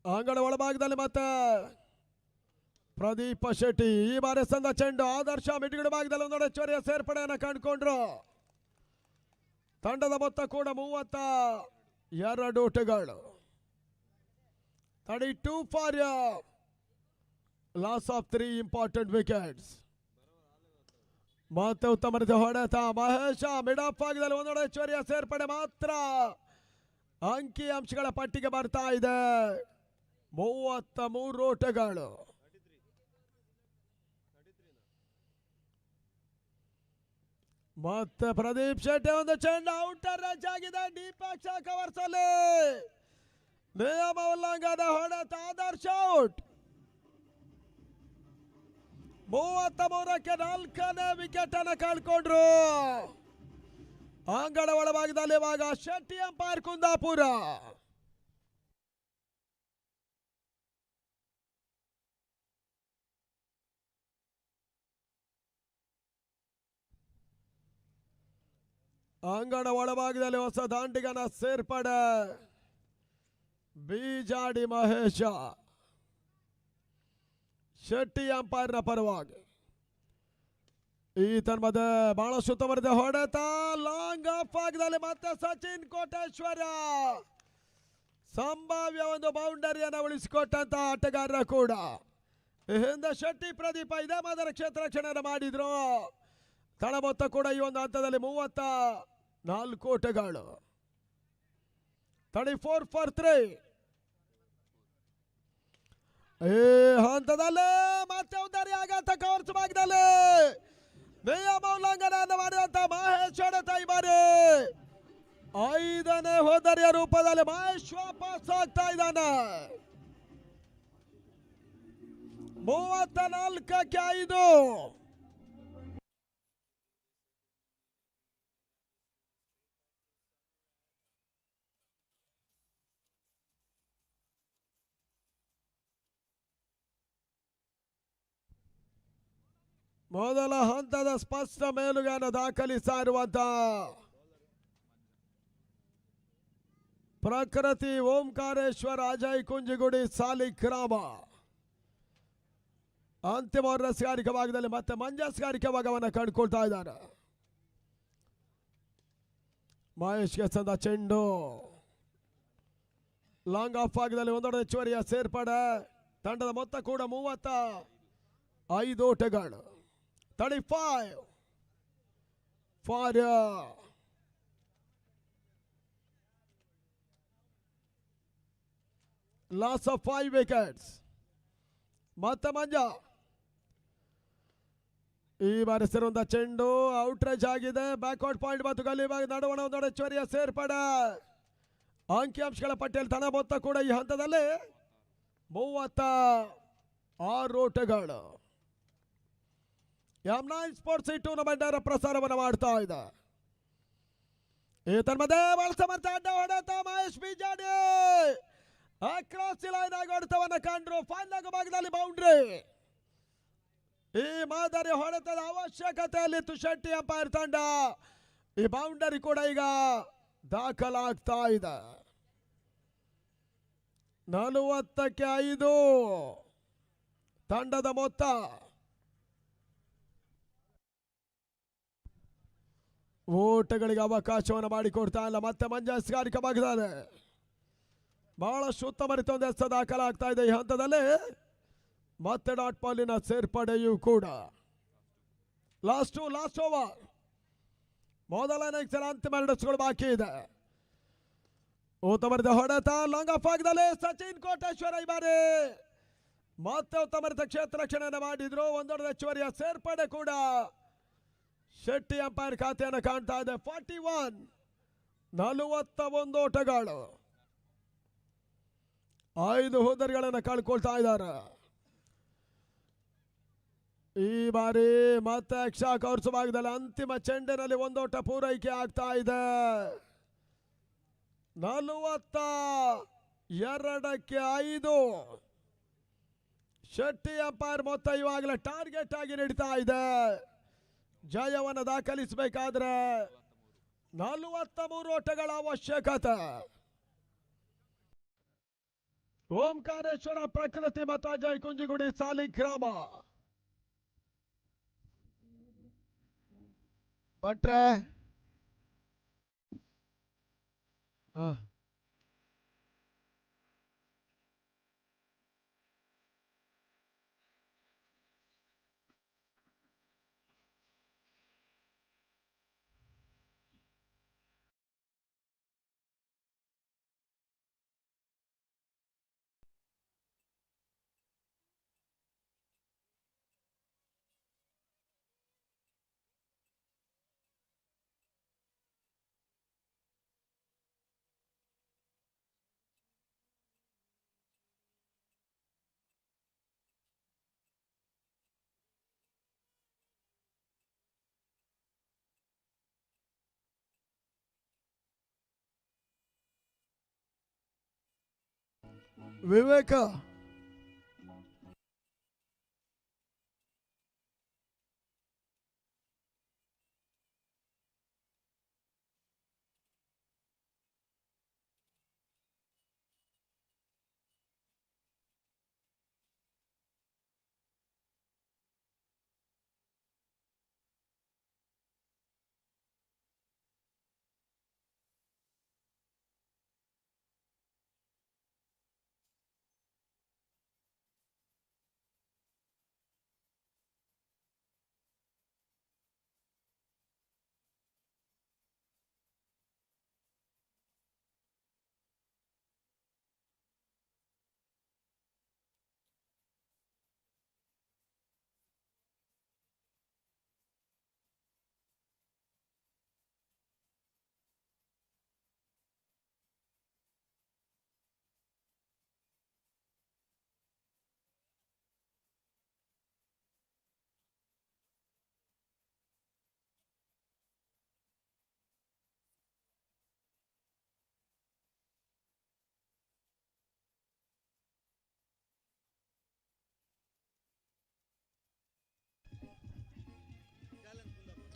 ಅಂಗಡ ಒಳಭಾಗದಲ್ಲಿ ಮತ್ತೆ ಪ್ರದೀಪ ಶೆಟ್ಟಿ ಈ ಬಾರಿ ಸಂದ ಚೆಂಡು ಆದರ್ಶ ಮಿಡ್ಗಿಡ ಭಾಗದಲ್ಲಿ ಒಂದೊಡೆ ಹೆಚ್ಚುವರಿಯ ಸೇರ್ಪಡೆಯನ್ನು ಕಂಡುಕೊಂಡ್ರು. ತಂಡದ ಮೊತ್ತ ಕೂಡ 32 ಓಟಗಳು. 32 for loss of 3 important wickets. ಮತ್ತೆ ಉತ್ತಮ ರೀತಿಯ ಹೊಡೆತ ಮಹೇಶ ಮಿಡ್ ಆಫ್ ಭಾಗದಲ್ಲಿ ಒಂದೊಡೆ ಹೆಚ್ಚುವರಿಯ ಸೇರ್ಪಡೆ ಮಾತ್ರ ಅಂಕಿ ಅಂಶಗಳ ಪಟ್ಟಿಗೆ ಬರ್ತಾ ಇದೆ. 33 ಓಟಗಳು. ಮತ್ತೆ ಪ್ರದೀಪ್ ಶೆಟ್ಟಿ ಒಂದು ಚೆಂಡು ಔಟರ್ ರಚ್ ಆಗಿದೆ. ದೀಪಕ್ ಶಾ ಕವರ್ಸ್ ಅಲ್ಲಿ ನಿಯಮ ಉಲ್ಲಂಘನೆ ಹೊಡೆತ ಆದರ್ಶ ಔಟ್. 33ಕ್ಕೆ 4ನೇ ವಿಕೆಟ್ ಅನ್ನು ಕಳ್ಕೊಂಡ್ರು. ಅಂಗಡ ಒಳಭಾಗದಲ್ಲಿ ಇವಾಗ ಶೆಟ್ಟಿ ಅಂಪೈರ್ ಕುಂದಾಪುರ. ಅಂಗಡ ಒಳಭಾಗದಲ್ಲಿ ಹೊಸ ದಾಂಡಿಗನ ಸೇರ್ಪಡೆ ಬಿಜಾಡಿ ಮಹೇಶ. ಶೆಟ್ಟಿ ಅಂಪೈರ್ನ ಪರವಾಗಿ. ಈ ತನ್ಮದ ಬಹಳ ಸುತ್ತಮುತ್ತ ಹೊಡೆತ ಲಾಂಗ್ ಆಫ್ ಆಗದಲ್ಲಿ ಮತ್ತೆ ಸಚಿನ್ ಕೋಟೇಶ್ವರ ಸಂಭಾವ್ಯ ಒಂದು ಬೌಂಡರಿಯನ್ನು ಉಳಿಸಿಕೊಟ್ಟಂತ ಆಟಗಾರರ ಕೂಡ. ಹಿಂದೆ ಶೆಟ್ಟಿ ಪ್ರದೀಪ ಇದೇ ಮಾದರಿ ಕ್ಷೇತ್ರ ರಕ್ಷಣೆ ಮಾಡಿದ್ರು. ತಳ ಮೊತ್ತ ಕೂಡ ಈ ಒಂದು ಹಂತದಲ್ಲಿ 34 ಓಟಗಳು. 34 for 3. ಈ ಹಂತದಲ್ಲಿ ಮತ್ತೆ ಉದಾರಿ ಆಘಾತ ಕವರ್ಸ್ ಭಾಗದಲ್ಲಿ ನಿಯಮ ಉಲ್ಲಂಘನೆಯನ್ನು ಮಾಡಿದಂತ ಮಹೇಶ್ ಹೊಡೆತ ಈ ಬಾರಿ 5ನೇ ಹೋದರಿಯ ರೂಪದಲ್ಲಿ ಮಹೇಶ್ ವಾಪಸ್ ಆಗ್ತಾ ಇದ್ದಾನೆ. 34ಕ್ಕೆ 5. ಮೊದಲ ಹಂತದ ಸ್ಪಷ್ಟ ಮೇಲುಗೈಯನ್ನು ದಾಖಲಿಸ್ತಾ ಇರುವಂತ ಪ್ರಕೃತಿ ಓಂಕಾರೇಶ್ವರ ಅಜಯ್ ಕುಂಜಿಗುಡಿ ಸಾಲಿಗ್ರಾಮ ಅಂತಿಮ ರಸಗಾರಿಕೆ ಭಾಗದಲ್ಲಿ ಮತ್ತೆ ಮಂಜಸ್ಗಾರಿಕೆ ಭಾಗವನ್ನು ಕಂಡುಕೊಳ್ತಾ ಇದ್ದಾರೆ. ಮಹೇಶ್ಗೆ ಸಂದ ಚೆಂಡು ಲಾಂಗ್ ಆಫ್ ಭಾಗದಲ್ಲಿ ಒಂದೊಂದು ಹೆಚ್ಚುವರಿಯ ಸೇರ್ಪಡೆ. ತಂಡದ ಮೊತ್ತ ಕೂಡ 35 ಓಟಗಳು. 35 for loss of 5 wickets. ಮತ್ತೆ ಮಂಜ ಈ ಬಾರಿ ಸೇರುವಂತ ಚೆಂಡು ಔಟ್ರೇಜ್ ಆಗಿದೆ. ಬ್ಯಾಕ್ಔಟ್ ಪಾಯಿಂಟ್ ಮತ್ತು ಗಲ್ಲಿ ಭಾಗ ನಡುವಣ ಒಂದೊಂದು ಹೆಚ್ಚುವರಿಯ ಸೇರ್ಪಡೆ. ಅಂಕಿಅಂಶಗಳ ಪಟ್ಟಿಯಲ್ಲಿ ತನ್ನ ಮೊತ್ತ ಕೂಡ ಈ ಹಂತದಲ್ಲಿ 36 ಓಟಗಳು. M9 ಸ್ಪೋರ್ಟ್ಸ್ ಈ ಟೂರ್ನಮೆಂಟ್ ಪ್ರಸಾರವನ್ನು ಮಾಡ್ತಾ ಇದೆ. ಈ ತನ್ಮಧ್ಯೆ ಬಹಳ ಸಮರ್ಥ ಅಡ್ಡ ಹೊಡೆತ ಮಹೇಶ್ ಬಿಜಾಡಿ ಅಕ್ರಾಸ್ ಲೈನ್ ಆಗಿ ಹೊಡೆತವನ್ನು ಕಂಡ್ರು. ಫೈನಲ್ ಭಾಗದಲ್ಲಿ ಬೌಂಡ್ರಿ. ಈ ಮಾದರಿ ಹೊಡೆತದ ಅವಶ್ಯಕತೆಯಲ್ಲಿತ್ತು ಶೆಟ್ಟಿ ಅಂಪೈರ್ ತಂಡ. ಈ ಬೌಂಡರಿ ಕೂಡ ಈಗ ದಾಖಲಾಗ್ತಾ ಇದೆ. 40ಕ್ಕೆ 5 ತಂಡದ ಮೊತ್ತ. ಓಟಗಳಿಗೆ ಅವಕಾಶವನ್ನು ಮಾಡಿಕೊಡ್ತಾ ಇಲ್ಲ. ಮತ್ತೆ ಮಂಜಸ್ಗಾರಿಕೆ ಭಾಗದಲ್ಲಿ ಬಹಳಷ್ಟು ಉತ್ತಮ ಒಂದು ಎಸ ದಾಖಲಾಗ್ತಾ ಇದೆ. ಈ ಹಂತದಲ್ಲಿ ಮತ್ತೆ ಡಾಟ್ ಬಾಲಿನ ಸೇರ್ಪಡೆಯೂ ಕೂಡ. ಲಾಸ್ಟ್ ಓವರ್ ಮೊದಲನೇ ಅಂತಿಮ 2 ಎಸ್ಗಳು ಬಾಕಿ ಇದೆ. ಉತ್ತಮರಿತ ಹೊಡೆತ ಲಾಂಗ್ ಆಫ್ ಆಗದಲ್ಲಿ ಸಚಿನ್ ಕೋಟೇಶ್ವರ ಈ ಬಾರಿ ಮತ್ತೆ ಉತ್ತಮರಿತ ಕ್ಷೇತ್ರ ರಕ್ಷಣೆಯನ್ನು ಮಾಡಿದ್ರು. ಒಂದೊಂದು ಹೆಚ್ಚುವರಿಯ ಸೇರ್ಪಡೆ ಕೂಡ ಶೆಟ್ಟಿ ಅಂಪೈರ್ ಖಾತೆಯನ್ನು ಕಾಣ್ತಾ ಇದೆ. 41 ಓಟಗಳು. 5 ಹೋದರಿಗಳನ್ನು ಕಳ್ಕೊಳ್ತಾ ಇದ್ದಾರೆ. ಈ ಬಾರಿ ಮತ್ತೆ ಎಕ್ಸ್ಟ್ರಾ ಕವರ್ಸ್ ಭಾಗದಲ್ಲಿ ಅಂತಿಮ ಚೆಂಡಿನಲ್ಲಿ 1 ಓಟ ಪೂರೈಕೆ ಆಗ್ತಾ ಇದೆ. 42ಕ್ಕೆ 5 ಶೆಟ್ಟಿ ಅಂಪೈರ್ ಮೊತ್ತ ಇವಾಗಲೇ ಟಾರ್ಗೆಟ್ ಆಗಿ ನಡೀತಾ ಇದೆ. ಜಯವನ್ನು ದಾಖಲಿಸಬೇಕಾದ್ರೆ 43 ಓಟಗಳ ಅವಶ್ಯಕತೆ. ಓಂಕಾರೇಶ್ವರ ಪ್ರಕೃತಿ ಮತ್ತು ಅಜಯ್ ಕುಂಜಿಗುಡಿ ಸಾಲಿಗ್ರಾಮ. ಭಟ್ರೆ ವಿವೇಕ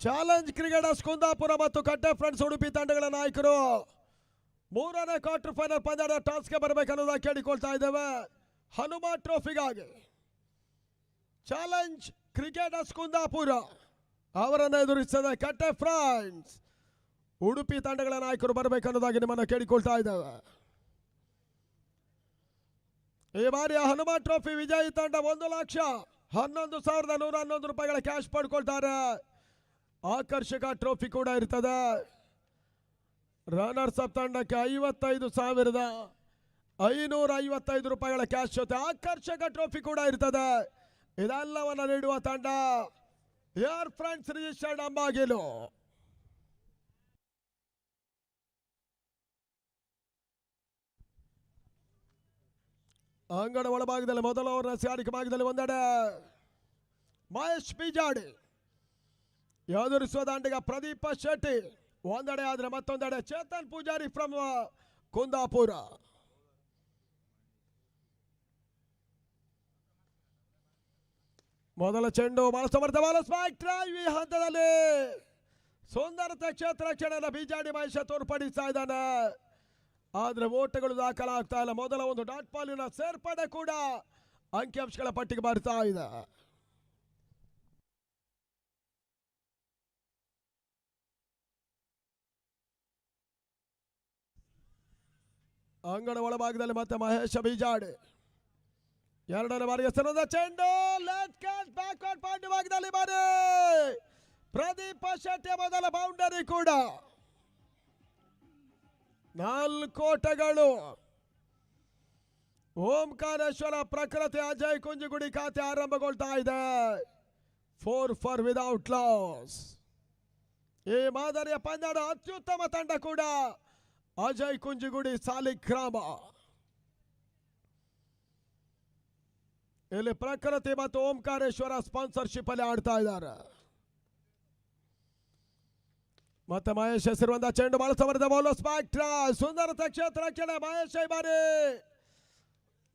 ಚಾಲೆಂಜ್ ಕ್ರಿಕೆಟರ್ಸ್ ಕುಂದಾಪುರ ಮತ್ತು ಕಟ್ಟೆ ಫ್ರೆಂಡ್ಸ್ ಉಡುಪಿ ತಂಡಗಳ ನಾಯಕರು ಮೂರನೇ ಕ್ವಾರ್ಟರ್ ಫೈನಲ್ ಪಂದ್ಯದ ಟಾಸ್ಗೆ ಬರಬೇಕನ್ನೋದಾಗಿ ಕೇಳಿಕೊಳ್ತಾ ಇದ್ದೇವೆ. ಹನುಮಾ ಟ್ರೋಫಿಗಾಗಿ ಚಾಲೆಂಜ್ ಕ್ರಿಕೆಟರ್ಸ್ ಕುಂದಾಪುರ ಅವರನ್ನು ಎದುರಿಸದೆ ಕಟ್ಟೆ ಫ್ರೆಂಡ್ಸ್ ಉಡುಪಿ ತಂಡಗಳ ನಾಯಕರು ಬರಬೇಕನ್ನೋದಾಗಿ ನಿಮ್ಮನ್ನು ಕೇಳಿಕೊಳ್ತಾ ಇದ್ದೇವೆ. ಈ ಬಾರಿಯ ಹನುಮಾ ಟ್ರೋಫಿ ವಿಜಯಿ ತಂಡ 1,11,111 ರೂಪಾಯಿಗಳ ಕ್ಯಾಶ್ ಪಡ್ಕೊಳ್ತಾರೆ. ಆಕರ್ಷಕ ಟ್ರೋಫಿ ಕೂಡ ಇರ್ತದೆ. ರನ್ನರ್ಸ್ ಅಪ್ ತಂಡಕ್ಕೆ 55,555 ರೂಪಾಯಿಗಳ ಕ್ಯಾಶ್ ಜೊತೆ ಆಕರ್ಷಕ ಟ್ರೋಫಿ ಕೂಡ ಇರ್ತದೆ. ಇದೆಲ್ಲವನ್ನ ನೀಡುವ ತಂಡ ಏರ್ ಫ್ರೆಂಡ್ಸ್ ರಿಜಿಸ್ಟರ್ಡ್ ಅಂಬಾಗಿಲು. ಅಂಗಡ ಒಳಭಾಗದಲ್ಲಿ ಮೊದಲ ಓವರ್ನ ಸಾರಿಕೆ ಭಾಗದಲ್ಲಿ ಒಂದೆಡೆ ಮಹೇಶ್ ಬಿಜಾಡಿ ಎದುರಿಸುವ ದಾಂಡಿಗ ಪ್ರದೀಪ ಶೆಟ್ಟಿ ಒಂದೆಡೆ ಆದ್ರೆ ಮತ್ತೊಂದೆಡೆ ಚೇತನ್ ಪೂಜಾರಿ ಫ್ರಮ್ ಕುಂದಾಪುರ. ಮೊದಲ ಚೆಂಡು ಬಹಳ ಸಮರ್ಥ ಬಾಲ್ ಸ್ಪೈಕ್ ಡ್ರೈವ್. ಈ ಹಂತದಲ್ಲಿ ಸುಂದರತೆ ಕ್ಷೇತ್ರ ರಕ್ಷಣೆಯನ್ನು ಬಿಜಾಡಿ ಮಹೇಶ ತೋರ್ಪಡಿಸ್ತಾ ಇದ್ದಾನೆ. ಆದ್ರೆ ಓಟಗಳು ದಾಖಲಾಗ್ತಾ ಇಲ್ಲ. ಮೊದಲ ಒಂದು ಡಾಟ್ ಬಾಲಿನ ಸೇರ್ಪಡೆ ಕೂಡ ಅಂಕಿಅಂಶಗಳ ಪಟ್ಟಿಗೆ ಬರ್ತಾ ಇದೆ. ಅಂಗಣ ಒಳಭಾಗದಲ್ಲಿ ಮತ್ತೆ ಮಹೇಶ ಬಿಜಾಡಿ ಎರಡನೇ ಬಾರಿಗೆ ಸರದ ಚೆಂಡು ಲೆಟ್ ಕ್ಯಾಚ್ ಬ್ಯಾಕ್ವರ್ಡ್ ಪಾಯಿಂಟ್ ಭಾಗದಲ್ಲಿ ಬಾರಿ ಪ್ರದೀಪ ಶೆಟ್ಟಿ ಮೊದಲ ಬೌಂಡರಿ ಕೂಡ. 4 ಓಟಗಳು. ಓಂಕಾರೇಶ್ವರ ಪ್ರಕೃತಿ ಅಜಯ್ ಕುಂಜಿಗುಡಿ ಖಾತೆ ಆರಂಭಗೊಳ್ತಾ ಇದೆ. 4 ಫಾರ್ ವಿದೌಟ್ ಲಾಸ್. ಈ ಮಾದರಿಯ ಪಂದ್ಯದ ಅತ್ಯುತ್ತಮ ತಂಡ ಕೂಡ ಅಜಯ್ ಕುಂಜಿಗುಡಿ ಸಾಲಿಗ್ರಾಮ. ಇಲ್ಲಿ ಪ್ರಕೃತಿ ಮತ್ತು ಓಂಕಾರೇಶ್ವರ ಸ್ಪಾನ್ಸರ್ಶಿಪ್ ಅಲ್ಲಿ ಆಡ್ತಾ ಇದ್ದಾರೆ. ಮತ್ತೆ ಮಹೇಶ್ ಹೆಸರುವಂತ ಚೆಂಡು ಬಹಳ ಸಮರ್ಥ ಬೌಲರ್ ಸ್ಪೈಕ್ ಸುಂದರತೆ ಕ್ಷೇತ್ರ ರಕ್ಷಣೆ. ಮಹೇಶ್ ಈ ಬಾರಿ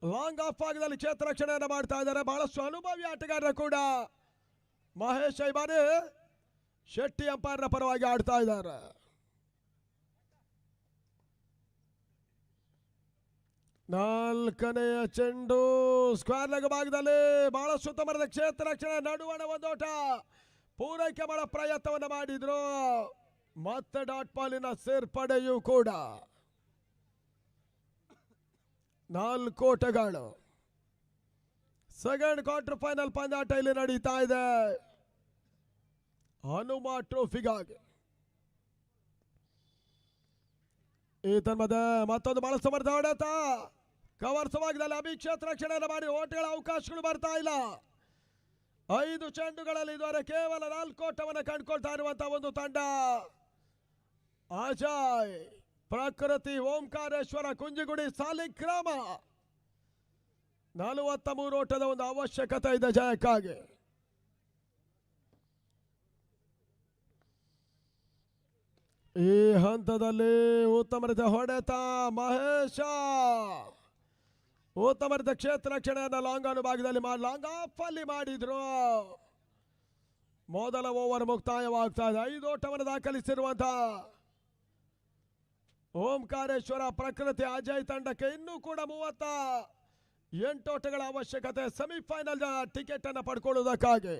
ಲಾಂಗ್ ಆಫ್ ಭಾಗದಲ್ಲಿ ಕ್ಷೇತ್ರ ರಕ್ಷಣೆಯನ್ನು ಮಾಡ್ತಾ ಇದ್ದಾರೆ. ಬಹಳಷ್ಟು ಅನುಭವಿ ಆಟಗಾರರ ಕೂಡ ಮಹೇಶ್ ಈ ಬಾರಿ ಶೆಟ್ಟಿ ಅಂಪೈರ್ನ ಪರವಾಗಿ ಆಡ್ತಾ ಇದ್ದಾರೆ. ನಾಲ್ಕನೆಯ ಚೆಂಡು ಸ್ಕ್ವೇರ್ ಲೆಗ್ ಭಾಗದಲ್ಲಿ ಬಹಳಷ್ಟು ಉತ್ತಮವಾದ ಕ್ಷೇತ್ರ ರಕ್ಷಣೆ. ನಡುವಣ ಒಂದೋಟ ಪೂರೈಕೆ ಮಾಡೋ ಪ್ರಯತ್ನವನ್ನು ಮಾಡಿದ್ರು. ಮತ್ತೆ ಡಾಟ್ ಬಾಲಿನ ಸೇರ್ಪಡೆಯೂ ಕೂಡ. 4 ಓಟಗಳು. ಸೆಕೆಂಡ್ ಕ್ವಾರ್ಟರ್ ಫೈನಲ್ ಪಂದ್ಯಾಟ ಇಲ್ಲಿ ನಡೀತಾ ಇದೆ ಹನುಮಾ ಟ್ರೋಫಿಗಾಗಿ. ಈ ತನ್ಮದ ಮತ್ತೊಂದು ಬಹಳ ಸಮರ್ಥ ಹೊಡೆತ ಕವರ್ಸ್ ಭಾಗದಲ್ಲಿ ಅಭಿ ಕ್ಷೇತ್ರ ರಕ್ಷಣೆಯನ್ನು ಮಾಡಿ ಓಟಗಳ ಅವಕಾಶಗಳು ಬರ್ತಾ ಇಲ್ಲ. 5 ಚೆಂಡುಗಳಲ್ಲಿ ಇದುವರೆ ಕೇವಲ 4 ಓಟವನ್ನು ಕಂಡುಕೊಳ್ತಾ ಇರುವಂತಹ ಒಂದು ತಂಡ ಅಜಯ್ ಪ್ರಕೃತಿ ಓಂಕಾರೇಶ್ವರ ಕುಂಜಿಗುಡಿ ಸಾಲಿಗ್ರಾಮ. 43 ಓಟದ ಒಂದು ಅವಶ್ಯಕತೆ ಇದೆ ಜಯಕ್ಕಾಗಿ. ಈ ಹಂತದಲ್ಲಿ ಉತ್ತಮ ರೀತಿಯ ಹೊಡೆತ ಮಹೇಶ. ಉತ್ತಮ ರೀತಿಯ ಕ್ಷೇತ್ರ ರಕ್ಷಣೆಯನ್ನು ಲಾಂಗ್ ಆನ್ ಭಾಗದಲ್ಲಿ ಲಾಂಗ್ ಆಫ್ ಅಲ್ಲಿ ಮಾಡಿದ್ರು. ಮೊದಲ ಓವರ್ ಮುಕ್ತಾಯವಾಗ್ತಾ ಇದೆ. 5 ಓಟವನ್ನು ದಾಖಲಿಸಿರುವಂತಹ ಓಂಕಾರೇಶ್ವರ ಪ್ರಕೃತಿ ಅಜಯ್ ತಂಡಕ್ಕೆ ಇನ್ನೂ ಕೂಡ 38 ಓಟಗಳ ಅವಶ್ಯಕತೆ ಸೆಮಿಫೈನಲ್ ಟಿಕೆಟ್ ಅನ್ನು ಪಡ್ಕೊಳ್ಳುವುದಕ್ಕಾಗಿ.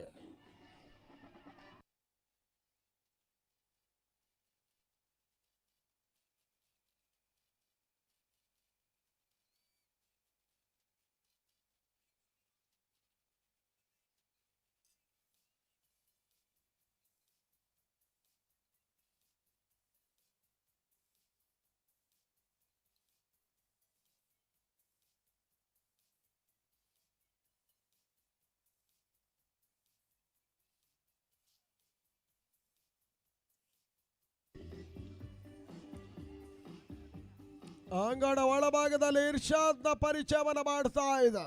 ಅಂಗಡ ಒಳಭಾಗದಲ್ಲಿ ಇರ್ಷಾದ್ನ ಪರಿಚಯವನ್ನು ಮಾಡ್ತಾ ಇದೆ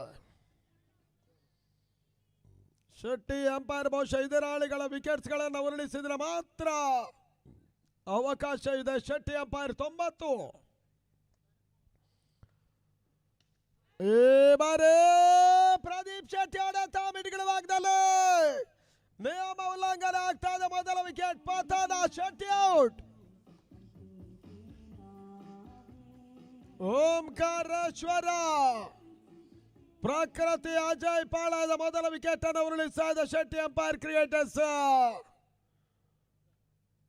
ಶೆಟ್ಟಿ. ಅಂಪೈರ್ ಬಹುಶಃ ಎದುರಾಳಿಗಳ ವಿಕೆಟ್ಸ್ ಗಳನ್ನು ಉರುಳಿಸಿದ್ರೆ ಮಾತ್ರ ಅವಕಾಶ ಇದೆ. ಶೆಟ್ಟಿ ಅಂಪೈರ್ 90. ಈ ಬಾರಿ ಪ್ರದೀಪ್ ಶೆಟ್ಟಿ ಹೊಡೆತ ಮಿಡ್ಗಳ ಭಾಗದಲ್ಲಿ ನಿಯಮ ಉಲ್ಲಂಘನೆ ಆಗ್ತಾ ಇದೆ. ಮೊದಲ ವಿಕೆಟ್ ಪತನ, ಶೆಟ್ಟಿ ಔಟ್. ಓಂಕಾರೇಶ್ವರ ಪ್ರಕೃತಿ ಅಜಯ್ ಪಾಳದ ಮೊದಲ ವಿಕೆಟ್ ಅನ್ನು ಉರುಳಿಸ್ತಾ ಇದೆ. Shetty umpire creators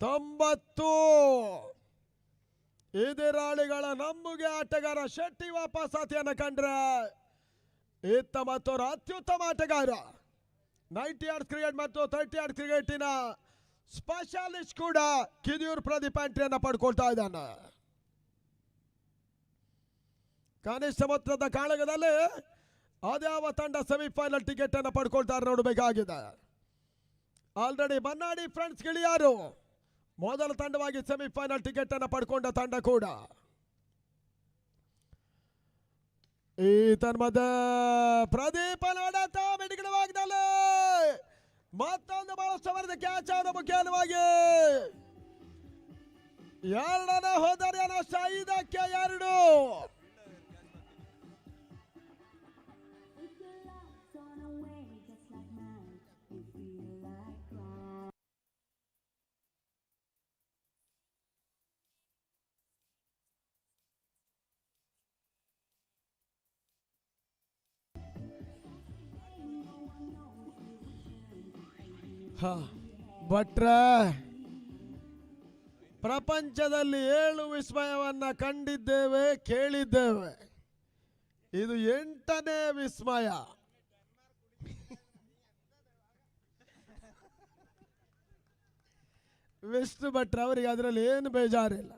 90. ಎದುರಾಳಿಗಳ ನಮ್ಮುಗೆ ಆಟಗಾರ ಶೆಟ್ಟಿ ವಾಪಸಾತಿಯನ್ನು ಕಂಡ್ರೆ ಇತ್ತ ಮತ್ತೊರು ಅತ್ಯುತ್ತಮ ಆಟಗಾರ 90 yards ಕ್ರಿಕೆಟ್ ಮತ್ತು 30 yards ಕ್ರಿಕೆಟಿನ ಸ್ಪೆಷಲಿಸ್ಟ್ ಕೂಡ ಕಿದಿಯೂರ್ ಪ್ರದೀಪ್ ಎಂಟ್ರಿಯನ್ನು ಪಡ್ಕೊಳ್ತಾ ಇದ್ದಾನೆ. ಕನಿಷ್ಠ ಮೊತ್ತದ ಕಾಳಗದಲ್ಲಿ ಅದ್ಯಾವ ತಂಡ ಸೆಮಿಫೈನಲ್ ಟಿಕೆಟ್ ಅನ್ನು ಪಡ್ಕೊಳ್ತಾರೆ ನೋಡಬೇಕಾಗಿದೆ. ಆಲ್ರೆಡಿ ಬನ್ನಾಡಿ ಫ್ರೆಂಡ್ಸ್ ಗಿಳಿಯಾರು ಮೊದಲ ತಂಡವಾಗಿ ಸೆಮಿಫೈನಲ್ ಟಿಕೆಟ್ ಅನ್ನು ಪಡ್ಕೊಂಡ ತಂಡ ಕೂಡ. ಈ ತನ್ಮದ ಪ್ರದೀಪ ನೋಡತ ಮಿಡಿಗಿಡವಾಗದಲ್ಲಿ ಮತ್ತೊಂದು ಬಹಳಷ್ಟು ಅವರದ ಕ್ಯಾಚ್ ಅವರ ಮುಖ್ಯವಾಗಿ ಎರಡನೇ ಹೋದರೆ 5ಕ್ಕೆ 2. ಭಟ್ರ ಪ್ರಪಂಚದಲ್ಲಿ 7 ವಿಸ್ಮಯವನ್ನ ಕಂಡಿದ್ದೇವೆ, ಕೇಳಿದ್ದೇವೆ. ಇದು 8ನೇ ವಿಸ್ಮಯ. ವಿಷ್ಣು ಭಟ್ರ ಅವರಿಗೆ ಅದರಲ್ಲಿ ಏನು ಬೇಜಾರಿಲ್ಲ.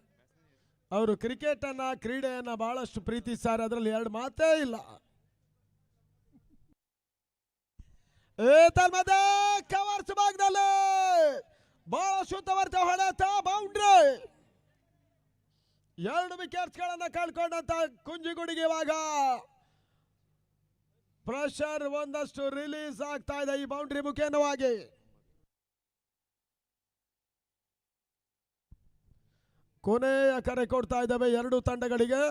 ಅವರು ಕ್ರಿಕೆಟ್ ಅನ್ನ ಕ್ರೀಡೆಯನ್ನ ಬಹಳಷ್ಟು ಪ್ರೀತಿಸ್ತಾರೆ, ಅದರಲ್ಲಿ 2 ಮಾತೇ ಇಲ್ಲ. ಕವರ್ಸ್ ಭಾಗದಲ್ಲಿ ಬಹಳ ಶುದ್ಧವರ್ತ ಹೊಡೆತ ಬೌಂಡ್ರಿ. 2 ವಿಕೆಟ್ಸ್ ಗಳನ್ನ ಕಳ್ಕೊಂಡಂತ ಕುಂಜಿಗುಡಿಗೆ ಇವಾಗ ಪ್ರೆಷರ್ ಒಂದಷ್ಟು ರಿಲೀಸ್ ಆಗ್ತಾ ಇದೆ ಈ ಬೌಂಡ್ರಿ ಮುಖೇನವಾಗಿ. ಕೊನೆಯ ಕರೆ ಕೊಡ್ತಾ ಇದ್ದಾವೆ 2 ತಂಡಗಳಿಗೆ.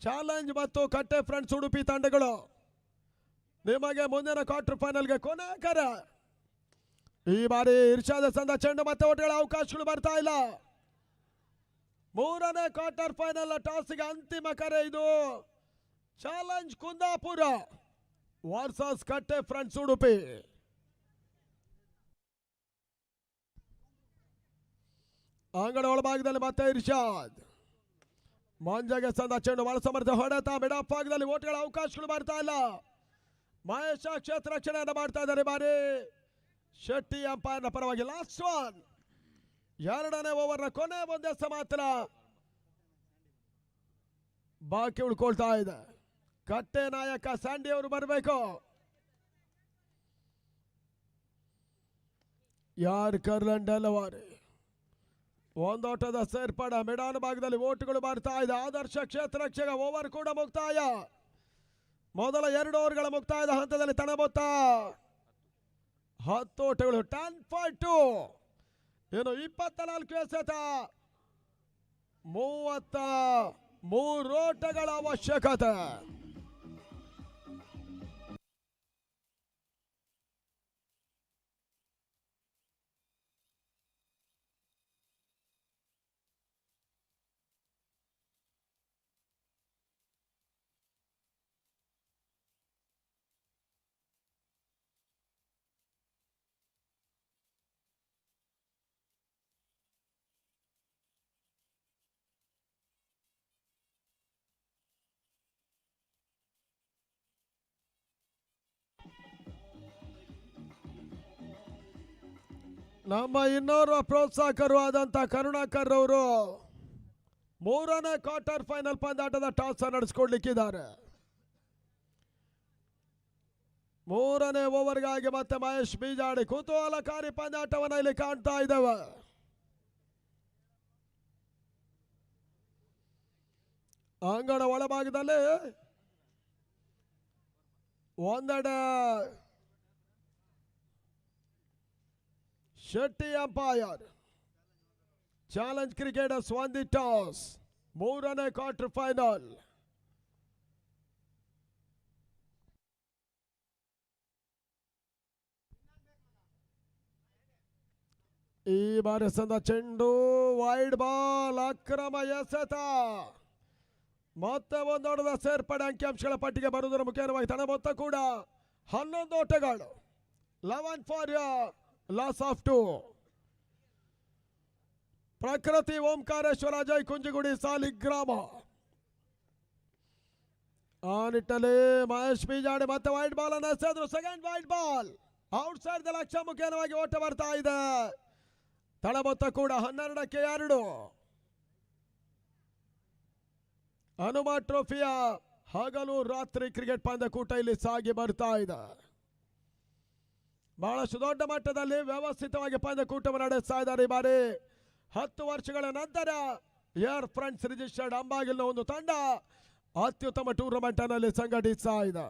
ಚಾಲೆಂಜ್ ಮತ್ತು ಕಟ್ಟೆ ಫ್ರೆಂಡ್ಸ್ ಉಡುಪಿ ತಂಡಗಳು ನಿಮಗೆ ಮುಂದಿನ ಕ್ವಾರ್ಟರ್ ಫೈನಲ್ಗೆ ಕೊನೆ ಕರೆ. ಈ ಬಾರಿ ಇರ್ಷಾದ ಸಂದ ಚೆಂಡು ಮತ್ತೆ ಒಟ್ಟುಗಳ ಅವಕಾಶಗಳು ಬರ್ತಾ ಇಲ್ಲ. 3ನೇ ಕ್ವಾರ್ಟರ್ ಫೈನಲ್ ಟಾಸ್ಗೆ ಅಂತಿಮ ಕರೆ ಇದು. ಚಾಲೆಂಜ್ ಕುಂದಾಪುರ ವರ್ಸಸ್ ಕಟ್ಟೆ ಫ್ರೆಂಡ್ಸ್ ಉಡುಪಿ. ಅಂಗಡ ಒಳಭಾಗದಲ್ಲಿ ಮತ್ತೆ ಇರ್ಷಾದ್ ಮಂಜಗೆ ಸಂದ ಚೆಂಡು ಬಹಳ ಸಮರ್ಥ ಹೊಡೆತ ಮಿಡ್ ಆಫ್ ಭಾಗದಲ್ಲಿ ಓಟ್ಗಳ ಅವಕಾಶಗಳು ಬರ್ತಾ ಇಲ್ಲ. ಮಹೇಶ ಕ್ಷೇತ್ರ ರಕ್ಷಣೆಯನ್ನು ಮಾಡ್ತಾ ಇದ್ದಾರೆ ಬಾರಿ. ಶೆಟ್ಟಿ ಅಂಪೈರ್ನ ಪರವಾಗಿ ಲಾಸ್ಟ್ ಒನ್ 2ನೇ ಓವರ್ನ ಕೊನೆ ಒಂದೇ ಮಾತ್ರ ಬಾಕಿ ಉಳ್ಕೊಳ್ತಾ ಇದೆ. ಕಟ್ಟೆ ನಾಯಕ ಸ್ಯಾಂಡಿ ಅವರು ಬರಬೇಕು. ಯಾರ್ ಕರ್ಲನ್ ಡೆಲವಾರಿ ಒಂದೋಟದ ಸೇರ್ಪಡೆ ಮಿಡಾನ್ ಭಾಗದಲ್ಲಿ ಓಟುಗಳು ಬರ್ತಾ ಇದೆ. ಆದರ್ಶ ಕ್ಷೇತ್ರ ರಕ್ಷಕ ಓವರ್ ಕೂಡ ಮುಕ್ತಾಯ. ಮೊದಲ 2 ಓವರ್ಗಳ ಮುಕ್ತಾಯದ ಹಂತದಲ್ಲಿ ತನ್ನ ಮೊತ್ತ 10 ಓಟಗಳು 10-2. ಏನು 24 ಎಸೆತ 33 ಓಟಗಳ ಅವಶ್ಯಕತೆ. ನಮ್ಮ ಇನ್ನೋರ್ವ ಪ್ರೋತ್ಸಾಹಕರು ಆದಂತ ಕರುಣಾಕರ್ ಅವರು 3ನೇ ಕ್ವಾರ್ಟರ್ ಫೈನಲ್ ಪಂದ್ಯಾಟದ ಟಾಸ್ ನಡೆಸಿಕೊಡ್ಲಿಕ್ಕಿದ್ದಾರೆ. 3ನೇ ಓವರ್ಗಾಗಿ ಮತ್ತೆ ಮಹೇಶ್ ಬೀಜಾಡಿ ಕುತೂಹಲಕಾರಿ ಪಂದ್ಯಾಟವನ್ನು ಇಲ್ಲಿ ಕಾಣ್ತಾ ಇದ್ದೇವೆ. ಅಂಗಣ ಒಳಭಾಗದಲ್ಲಿ ಒಂದೆಡೆ Shetty umpire challenge cricketers won the toss. 3ನೇ ಕ್ವಾರ್ಟರ್ ಫೈನಲ್. ಈ ಬಾರಿ ಸಂದ ಚೆಂಡು ವೈಡ್ ಬಾಲ್ ಅಕ್ರಮ ಎಸೆತ. ಮತ್ತೆ ಒಂದೊಡದ ಸೇರ್ಪಡೆ ಅಂಕಿಅಂಶಗಳ ಪಟ್ಟಿಗೆ ಬರುವುದರ ಮುಖ್ಯವಾಗಿ ತನ್ನ ಮೊತ್ತ ಕೂಡ 11 ಓಟಗಳು. 11 ಫಾರ್ ಲಾಸ್ ಆಫ್ 2. ಪ್ರಕೃತಿ ಓಂಕಾರೇಶ್ವರ ಅಜಯ್ ಕುಂಜಿಗುಡಿ ಸಾಲಿಗ್ರಾಮ. ಆ ನಿಟ್ಟಲ್ಲಿ ಮಹೇಶ್ ಬೀಜಾಡಿ ಮತ್ತೆ ವೈಡ್ ಬಾಲ್ ಅನ್ನು ಎಸೆದ್ರು. Second wide ball outside ದ ಲಕ್ಷ್ಯ ಮುಖೇನವಾಗಿ ಓಟ ಬರ್ತಾ ಇದೆ. ತಳ ಮೊತ್ತ ಕೂಡ 12ಕ್ಕೆ 2. ಹನುಮ ಟ್ರೋಫಿಯ ಹಗಲು ರಾತ್ರಿ ಕ್ರಿಕೆಟ್ ಪಂದ್ಯಕೂಟ ಇಲ್ಲಿ ಸಾಗಿ ಬರ್ತಾ ಇದೆ. ಬಹಳಷ್ಟು ದೊಡ್ಡ ಮಟ್ಟದಲ್ಲಿ ವ್ಯವಸ್ಥಿತವಾಗಿ ಪಂದ್ಯಕೂಟವನ್ನು ನಡೆಸ್ತಾ ಇದ್ದಾರೆ. ಈ ಬಾರಿ 10 ವರ್ಷಗಳ ನಂತರ ಏರ್ ಫ್ರೆಂಡ್ಸ್ ರಿಜಿಸ್ಟರ್ಡ್ ಅಂಬಾಗಿಲ್ನ ಒಂದು ತಂಡ ಅತ್ಯುತ್ತಮ ಟೂರ್ನಮೆಂಟ್ ನಲ್ಲಿ ಸಂಘಟಿಸ್ತಾ ಇದೆ.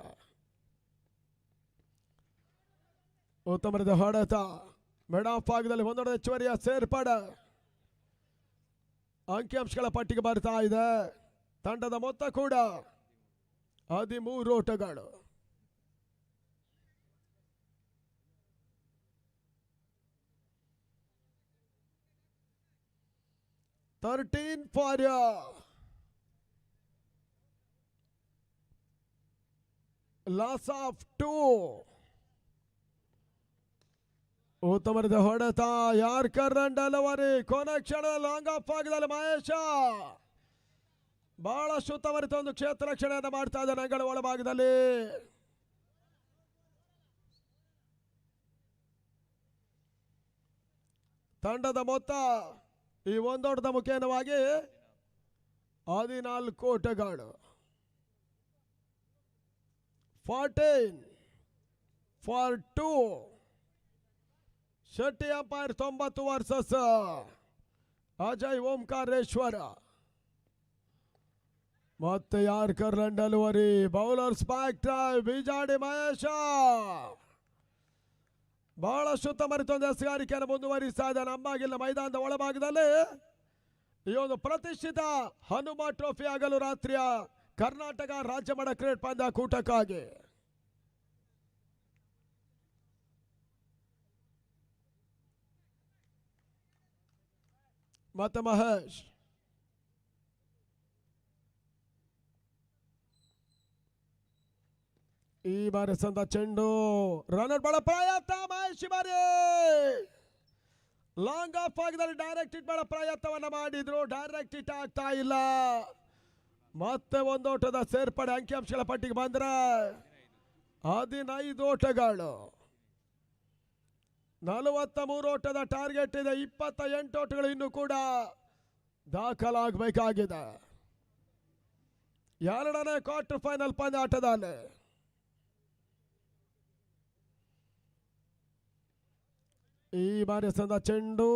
ಉತ್ತಮದ ಹೊಡೆತ ಮಿಡ್ ಆಫ್ ಭಾಗದಲ್ಲಿ ಒಂದೊಂದು ಹೆಚ್ಚುವರಿಯ ಸೇರ್ಪಡೆ ಅಂಕಿಅಂಶಗಳ ಪಟ್ಟಿಗೆ ಬರ್ತಾ ಇದೆ. ತಂಡದ ಮೊತ್ತ ಕೂಡ 13 ಓಟಗಳು. Thirteen for loss of 2. ಉತ್ತಮದ ಹೊಡೆತ ಯಾರ್ಕರ್ ರನ್ ಡೆಲಿವರಿ ಕೊನೆ ಕ್ಷಣ ಲಾಂಗ್ ಆಫ್ ಆಗದಲ್ಲಿ ಮಹೇಶ ಬಹಳಷ್ಟು ಉತ್ತಮರಿತ ಒಂದು ಕ್ಷೇತ್ರ ರಕ್ಷಣೆಯನ್ನು ಮಾಡ್ತಾ ಇದ್ದಾರೆ ಅಂಗಳ ಒಳಭಾಗದಲ್ಲಿ. ತಂಡದ ಮೊತ್ತ ಈ ಒಂದೋಟದ ಮುಖೇನವಾಗಿ 14 ಓಟಗಳು. 14 for 2. Shetty umpire 90 versus Ajay Omkareshwara. ಮತ್ತೆ yorker run delivery bowler spike drive Beejadi Mahesha ಬಹಳಷ್ಟು ಉತ್ತಮರಿತ ಎಸೆಗಾರಿಕೆಯನ್ನು ಮುಂದುವರಿಸ್ತಾ ಇದ್ದಾನೆ. ಅಂಬಾಗಿಲಿನ ಮೈದಾನದ ಒಳಭಾಗದಲ್ಲಿ ಈ ಒಂದು ಪ್ರತಿಷ್ಠಿತ ಹನುಮ ಟ್ರೋಫಿ ಹಗಲು ರಾತ್ರಿಯ ಕರ್ನಾಟಕ ರಾಜ್ಯ ಮಟ್ಟ ಕ್ರಿಕೆಟ್ ಪಂದ್ಯಕೂಟಕ್ಕಾಗಿ ಮತ್ತೆ ಮಹೇಶ್ ಈ ಬಾರಿ ಸಂದ ಚೆಂಡು ರನ್ನರ್ ಬಹಳ ಪ್ರಯತ್ನ ಮಹೇಶ್. ಬಾರಿ ಲಾಂಗ್ ಆಫ್ ಆಗಿದಲ್ಲಿ ಡೈರೆಕ್ಟ್ ಹಿಟ್ ಬಹಳ ಪ್ರಯತ್ನವನ್ನ ಮಾಡಿದ್ರು. ಡೈರೆಕ್ಟ್ ಹಿಟ್ ಆಗ್ತಾ ಇಲ್ಲ. ಮತ್ತೆ ಒಂದೋಟದ ಸೇರ್ಪಡೆ ಅಂಕಿಅಂಶಗಳ ಪಟ್ಟಿಗೆ ಬಂದ್ರೆ 15 ಓಟಗಳು. 43 ಓಟದ ಟಾರ್ಗೆಟ್ ಇದೆ. 28 ಓಟಗಳು ಇನ್ನೂ ಕೂಡ ದಾಖಲಾಗಬೇಕಾಗಿದೆ. 2ನೇ ಕ್ವಾರ್ಟರ್ ಫೈನಲ್ ಪಂದ್ಯ ಆಟದಲ್ಲಿ ಈ ಬಾರಿ ಸಂದ ಚೆಂಡು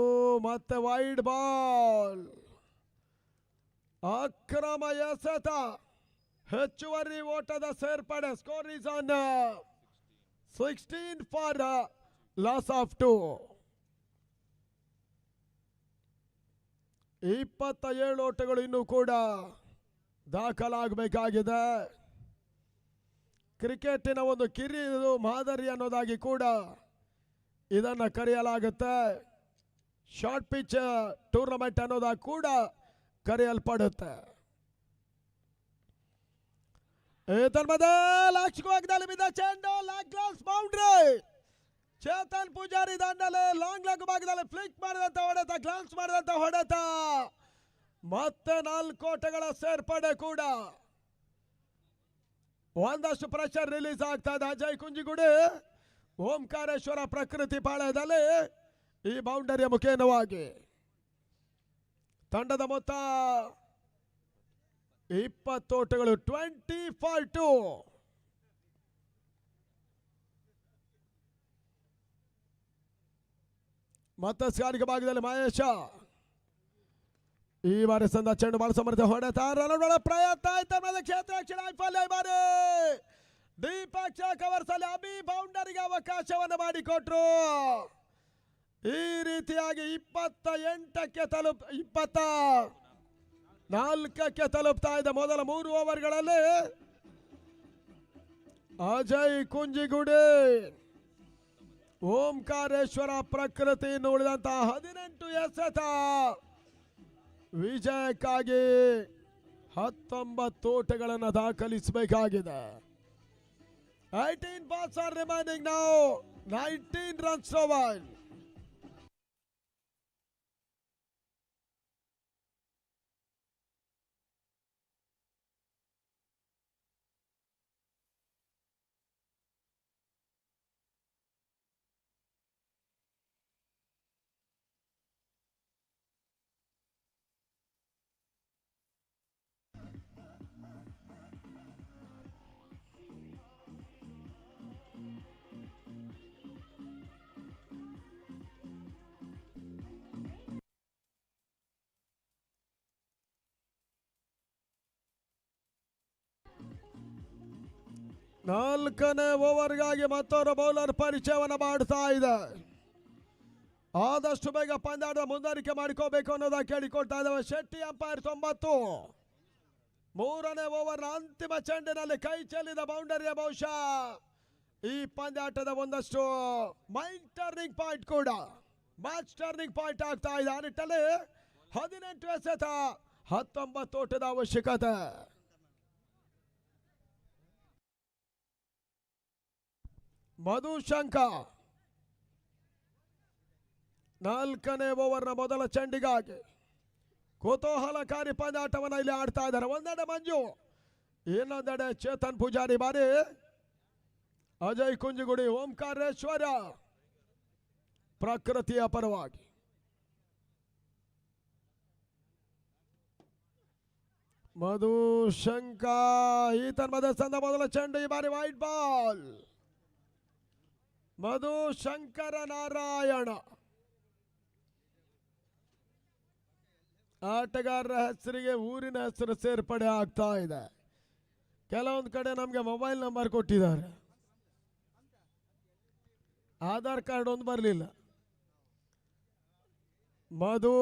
ಮತ್ತೆ ವೈಡ್ ಬಾಲ್ ಅಕ್ರಮ ಎಸೆತ. ಹೆಚ್ಚುವರಿ ಓಟದ ಸೇರ್ಪಡೆ. Score is on 16 for loss of 2. 27 ಓಟಗಳು ಇನ್ನೂ ಕೂಡ ದಾಖಲಾಗಬೇಕಾಗಿದೆ. ಕ್ರಿಕೆಟಿನ ಒಂದು ಕಿರಿಯ ಮಾದರಿ ಅನ್ನೋದಾಗಿ ಕೂಡ ಇದನ್ನು ಕರೆಯಲಾಗುತ್ತೆ. ಶಾರ್ಟ್ ಪಿಚ್ ಟೂರ್ನಮೆಂಟ್ ಅನ್ನೋದಾಗಿ ಕೂಡ ಕರೆಯಲ್ಪಡುತ್ತೆ. ಲಕ್ಷವಾಗಿ ಬಿದ್ದ ಚೆಂಡು long class boundary. Chetan Poojari ದಂಡಲೆ ಲಾಂಗ್ ಲೆಗ್ ಭಾಗದಲ್ಲಿ ಫ್ಲಿಕ್ ಮಾಡಿದಂತ ಹೊಡೆತ, ಗ್ಲಾನ್ಸ್ ಮಾಡಿದಂತ ಹೊಡೆತ. ಮತ್ತೆ 4 ಓಟಗಳ ಸೇರ್ಪಡೆ ಕೂಡ. ಒಂದಷ್ಟು ಪ್ರೆಷರ್ ರಿಲೀಸ್ ಆಗ್ತಾ ಇದೆ ಅಜಯ್ ಕುಂಜಿಗುಡಿ ಓಂಕಾರೇಶ್ವರ ಪ್ರಕೃತಿ ಪಾಳ್ಯದಲ್ಲಿ ಈ ಬೌಂಡರಿಯ ಮುಖೇನವಾಗಿ. ತಂಡದ ಮೊತ್ತ 20 ಓಟಗಳು. 20 ಫಾರ್ 2. ಮತ್ತೆ ಸ್ಕಾರಿಕ ಭಾಗದಲ್ಲಿ ಮಹೇಶ ಈ ಬಾರಿ ಸಂದ ಚೆಂಡು ಬಹಳ ಸಮರ್ಥ ಹೊಡೆತ. ರನ್ ಪ್ರಯತ್ನ ಆಯ್ತು. ಕ್ಷೇತ್ರ ರಕ್ಷಣೆ ವೈಫಲ್ಯ. ಈ ಬಾರಿ ದೀಪಕ್ ಕವರ್ಸಲ್ಲಿ ಅಭಿ ಬೌಂಡರಿಗೆ ಅವಕಾಶವನ್ನು ಮಾಡಿಕೊಟ್ರು. ಈ ರೀತಿಯಾಗಿ 28ಕ್ಕೆ 24ಕ್ಕೆ ತಲುಪ್ತಾ ಇದೆ ಮೊದಲ 3 ಓವರ್ಗಳಲ್ಲಿ. ಅಜಯ್ ಕುಂಜಿಗುಡಿ ಓಂಕಾರೇಶ್ವರ ಪ್ರಕೃತಿ ಉಳಿದಂತಹ 18 ಎಸೆತ ವಿಜಯಕ್ಕಾಗಿ 19 ಓಟಗಳನ್ನು ದಾಖಲಿಸಬೇಕಾಗಿದೆ. 18 balls are remaining now. 19 runs over. ನಾಲ್ಕನೇ ಓವರ್ಗಾಗಿ ಮತ್ತೊಬ್ಬ ಬೌಲರ್ ಪರಿಚಯವನ್ನು ಮಾಡ್ತಾ ಇದೆ. ಆದಷ್ಟು ಬೇಗ ಪಂದ್ಯಾಟದ ಮುಂದುವರಿಕೆ ಮಾಡಿಕೋಬೇಕು ಅನ್ನೋದಾಗಿ ಕೇಳಿಕೊಳ್ತಾ ಇದ್ದಾವೆ. ಶೆಟ್ಟಿ ಅಂಪೈರ್ 90. ಮೂರನೇ ಓವರ್ನ ಅಂತಿಮ ಚೆಂಡಿನಲ್ಲಿ ಕೈ ಚೆಲ್ಲಿದ ಬೌಂಡರಿಯ ಬಹುಶಃ ಈ ಪಂದ್ಯಾಟದ ಒಂದಷ್ಟು ಮೈಂಡ್ ಟರ್ನಿಂಗ್ ಪಾಯಿಂಟ್ ಕೂಡ ಮ್ಯಾಚ್ ಟರ್ನಿಂಗ್ ಪಾಯಿಂಟ್ ಆಗ್ತಾ ಇದೆ. ಆ ನಿಟ್ಟಲ್ಲಿ 18 ಎಸೆತ 19 ಓಟದ ಅವಶ್ಯಕತೆ. ಮಧುಶಂಕ ನಾಲ್ಕನೇ ಓವರ್ನ ಮೊದಲ ಚೆಂಡಿಗಾಗಿ ಕುತೂಹಲಕಾರಿ ಪಂದ್ಯಾಟವನ್ನು ಇಲ್ಲಿ ಆಡ್ತಾ ಇದ್ದಾರೆ. ಒಂದೆಡೆ ಮಂಜು, ಇನ್ನೊಂದೆಡೆ ಚೇತನ್ ಪೂಜಾರಿ ಬಾರಿ, ಅಜಯ್ ಕುಂಜುಗುಡಿ, ಓಂಕಾರೇಶ್ವರ ಪ್ರಕೃತಿಯ ಪರವಾಗಿ. ಮಧುಶಂಕ ಈತನ್ ಮಧ್ಯಸ್ಥಾನದ ಮೊದಲ ಚೆಂಡು, ಈ ಬಾರಿ ವೈಟ್ ಬಾಲ್. ಮಧುಶಂಕರ ನಾರಾಯಣ ಆಟಗಾರರ ಹೆಸರಿಗೆ ಊರಿನ ಹೆಸರು ಸೇರ್ಪಡೆ ಆಗ್ತಾ ಇದೆ. ಕೆಲವೊಂದು ಕಡೆ ನಮಗೆ ಮೊಬೈಲ್ ನಂಬರ್ ಕೊಟ್ಟಿದ್ದಾರೆ, ಆಧಾರ್ ಕಾರ್ಡ್ ಒಂದು ಬರಲಿಲ್ಲ. ಮಧು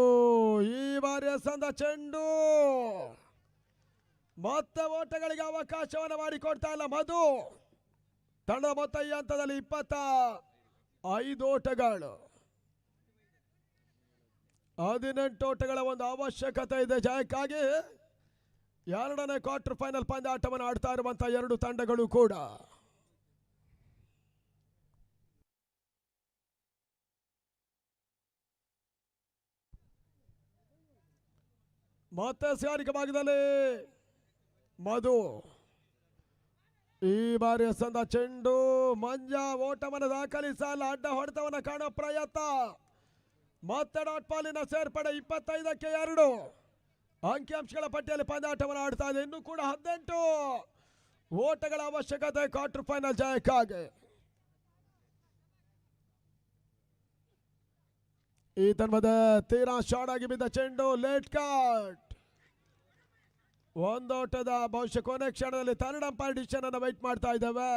ಈ ಬಾರಿಯ ಸಂದ ಚೆಂಡು ಮತ್ತೆ ಓಟಗಳಿಗೆ ಅವಕಾಶವನ್ನು ಮಾಡಿಕೊಡ್ತಾ ಇಲ್ಲ ಮಧು. ತಂಡ ಮೊತ್ತ ಈ ಹಂತದಲ್ಲಿ 25 ಓಟಗಳು, 18 ಓಟಗಳ ಒಂದು ಅವಶ್ಯಕತೆ ಇದೆ ಜಯಕ್ಕಾಗಿ. ಎರಡನೇ ಕ್ವಾರ್ಟರ್ ಫೈನಲ್ ಪಂದ್ಯಾಟವನ್ನು ಆಡ್ತಾ ಇರುವಂತಹ ಎರಡು ತಂಡಗಳು ಕೂಡ. ಮತ್ತೆ ಸ್ಕಾರಿಕ ಭಾಗದಲ್ಲಿ ಮಧು ಈ ಬಾರಿಯ ಸಂದ ಚೆಂಡು ಮಂಜ ಓಟವನ್ನು ದಾಖಲಿಸಲ್ಲ, ಅಡ್ಡ ಹೊಡೆತವನ್ನು ಕಾಣೋ ಪ್ರಯತ್ನ. ಮತ್ತೆ ಡಾಟ್ ಪಾಲಿನ ಸೇರ್ಪಡೆ 25ಕ್ಕೆ 2 ಅಂಕಿಅಂಶಗಳ ಪಟ್ಟಿಯಲ್ಲಿ ಪಂದ್ಯಾಟವನ್ನು ಆಡ್ತಾ ಇದೆ. ಇನ್ನು ಕೂಡ 18 ಓಟಗಳ ಅವಶ್ಯಕತೆ ಕ್ವಾರ್ಟರ್ ಫೈನಲ್ ಜಯಕ್ಕಾಗಿ. ಈ ತನ್ಮದ ತೀರಾ ಶಾರ್ಟ್ ಆಗಿ ಬಿದ್ದ ಚೆಂಡು, ಲೇಟ್ ಕಟ್. ಒಂದೋಟದ ಬಹುಶಃ ಕೊನೆ ಕ್ಷಣದಲ್ಲಿ ಥರ್ಡ್ ಅಂಪೈರ್ ಡಿಸಿಷನ್ ಅನ್ನು ವೈಟ್ ಮಾಡ್ತಾ ಇದ್ದೇವೆ.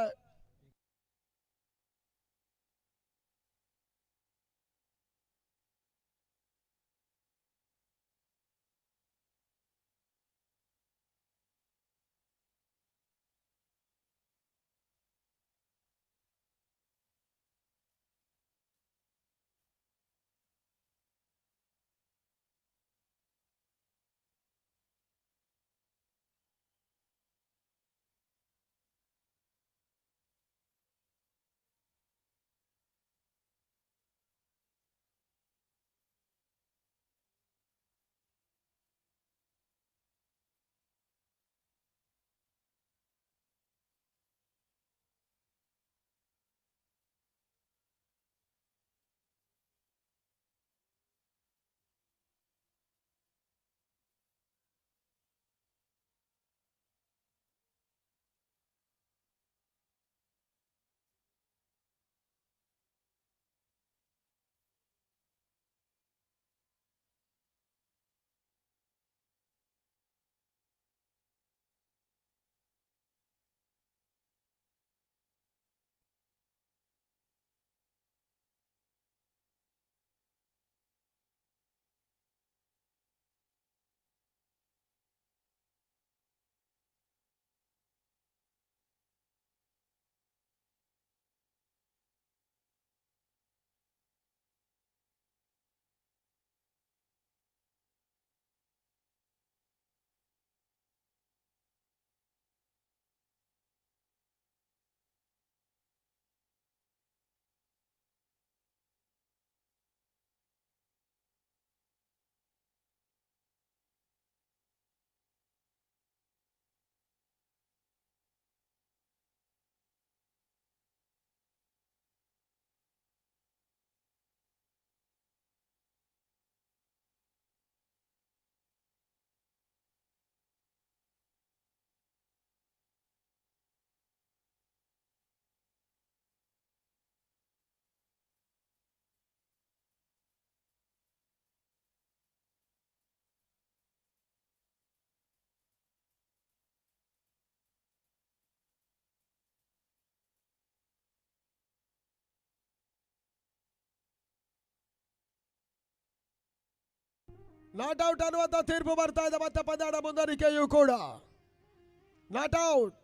ನಾಟ್ ಔಟ್ ಅನ್ನುವಂತ ತೀರ್ಪು ಬರ್ತಾ ಇದೆ. ಮತ್ತೆ ಪಂದ್ಯಾಟ ಮುಂದುವರಿಕೆಯೂ ಕೂಡ ನಾಟ್ ಔಟ್.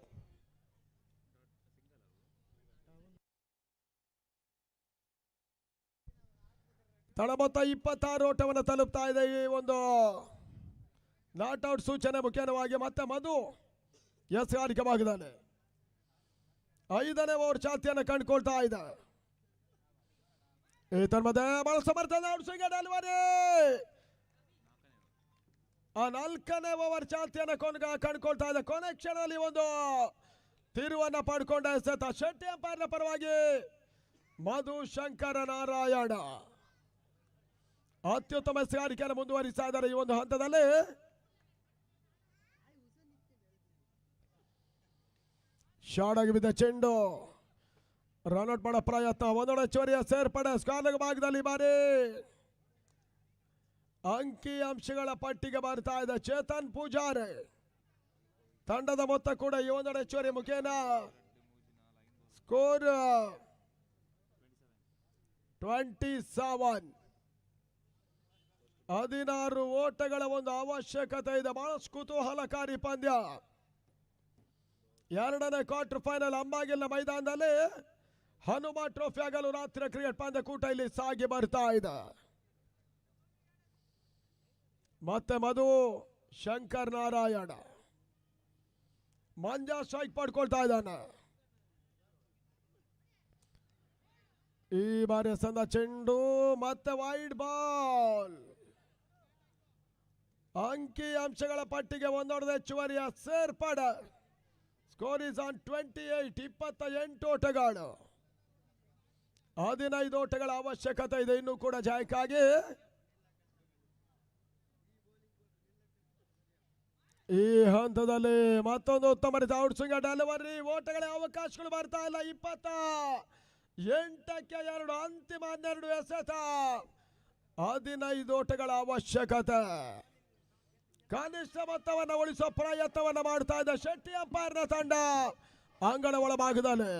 ತಳ ಮೊತ್ತ 26 ಓಟವನ್ನು ತಲುಪ್ತಾ ಇದೆ. ಈ ಒಂದು ನಾಟ್ ಔಟ್ ಸೂಚನೆ ಮುಖ್ಯವಾಗಿ ಮತ್ತೆ ಮಧು ಎಸ್ಗಾರಿಕೆ ಭಾಗದಲ್ಲಿ 5ನೇ ಓವರ್ ಚಾತಿಯನ್ನು ಕಂಡುಕೊಳ್ತಾ ಇದೆ. ಈ ತನ್ಮಧ್ಯೆ ಬಹಳ ಸಮರ್ಥನೆ ಡೆಲಿವರಿ. ಆ 4ನೇ ಓವರ್ ಚಾತಿಯನ್ನು ಕಂಡುಕೊಳ್ತಾ ಇದೆ. ಕೊನೆ ಕ್ಷಣದಲ್ಲಿ ಒಂದು ತಿರುವನ್ನ ಪಡ್ಕೊಂಡ ಎಸೆತ ಶೆಟ್ಟಿ ಅಂಪೈರ್ನ ಪರವಾಗಿ ಮಧು ಶಂಕರ ನಾರಾಯಣ ಅತ್ಯುತ್ತಮ ಎಸೆಗಾರಿಕೆಯನ್ನು ಮುಂದುವರಿಸ್ತಾ ಇದ್ದಾರೆ. ಈ ಒಂದು ಹಂತದಲ್ಲಿ ಶಾರ್ಟ್ ಆಗಿ ಬಿದ್ದ ಚೆಂಡು ರನ್ಔಟ್ ಮಾಡೋ ಪ್ರಯತ್ನ. ಒಂದೊಡೆ ಚೋರಿಯ ಸೇರ್ಪಡೆ ಸ್ಕಾರ್ಲಿಂಗ್ ಭಾಗದಲ್ಲಿ ಬಾರಿ ಅಂಕಿ ಅಂಶಗಳ ಪಟ್ಟಿಗೆ ಬರ್ತಾ ಇದೆ. ಚೇತನ್ ಪೂಜಾರಿ ತಂಡದ ಮೊತ್ತ ಕೂಡ ಈ ಒಂದೊಡೆ ಚೋರಿ ಮುಖೇನ ಸ್ಕೋರ್ 27. 16 ಓಟಗಳ ಒಂದು ಅವಶ್ಯಕತೆ ಇದೆ. ಬಹಳಷ್ಟು ಕುತೂಹಲಕಾರಿ ಪಂದ್ಯ. 2ನೇ ಕ್ವಾರ್ಟರ್ ಫೈನಲ್ ಅಂಬಾಗಿಲ್ನ ಮೈದಾನದಲ್ಲಿ ಹನುಮ ಟ್ರೋಫಿ ಆಗಲು ರಾತ್ರಿ ಕ್ರಿಕೆಟ್ ಪಂದ್ಯಕೂಟ ಇಲ್ಲಿ ಸಾಗಿ ಬರ್ತಾ ಇದೆ. ಮತ್ತೆ ಮಧು ಶಂಕರ್ ನಾರಾಯಣ ಮಂಜಾ ಸ್ಟ್ರೈಕ್ ಪಡ್ಕೊಳ್ತಾ ಇದ್ದಾನೆ. ಈ ಬಾರಿ ಸಂದ ಚೆಂಡು ಮತ್ತೆ ವೈಡ್ ಬಾಲ್. ಅಂಕಿ ಅಂಶಗಳ ಪಟ್ಟಿಗೆ ಒಂದೊಡೆದ ಹೆಚ್ಚುವರಿಯ ಸೇರ್ಪಡೆ. Score is on 28. 28 ಓಟಗಳು. 15 ಓಟಗಳ ಅವಶ್ಯಕತೆ ಇದೆ ಇನ್ನೂ ಕೂಡ ಜಯಕ್ಕಾಗಿ. ಈ ಹಂತದಲ್ಲಿ ಮತ್ತೊಂದು ಉತ್ತಮ ರೀತಿಯ ಔಟ್ ಸ್ವಿಂಗ್ ಡೆಲಿವರಿ. ಓಟಗಳ ಅವಕಾಶಗಳು ಬರ್ತಾ ಇಲ್ಲ. 28ಕ್ಕೆ 2 ಅಂತಿಮ 12 ಎಸೆತ. 15 ಓಟಗಳ ಅವಶ್ಯಕತೆ. ಕನಿಷ್ಠ ಮೊತ್ತವನ್ನು ಉಳಿಸುವ ಪ್ರಯತ್ನವನ್ನು ಮಾಡ್ತಾ ಇದೆ ಶೆಟ್ಟಿ ಅಂಪೈರ್ನ ತಂಡ ಅಂಗಣ ಒಳಭಾಗದಲ್ಲಿ.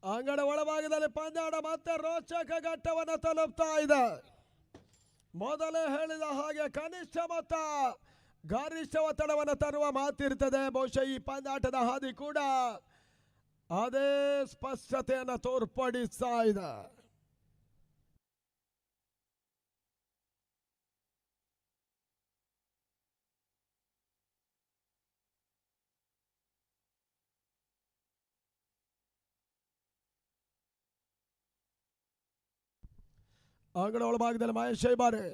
ಅಂಗಡ ಒಳಭಾಗದಲ್ಲಿ ಪಂದ್ಯಾಟ ಮತ್ತೆ ರೋಚಕ ಘಟ್ಟವನ್ನು ತಲುಪ್ತಾ ಇದೆ. ಮೊದಲೇ ಹೇಳಿದ ಹಾಗೆ ಕನಿಷ್ಠ ಮೊತ್ತ ಗರಿಷ್ಠ ಒತ್ತಡವನ್ನು ತರುವ ಮಾತಿರ್ತದೆ. ಬಹುಶಃ ಈ ಪಂದ್ಯಾಟದ ಹಾದಿ ಕೂಡ ಅದೇ ಸ್ಪಷ್ಟತೆಯನ್ನು ತೋರ್ಪಡಿಸ್ತಾ ಇದೆ. ಅಂಗಡ ಒಳಭಾಗದಲ್ಲಿ ಮಹೇಶ್ ಶೈಬಾರಿ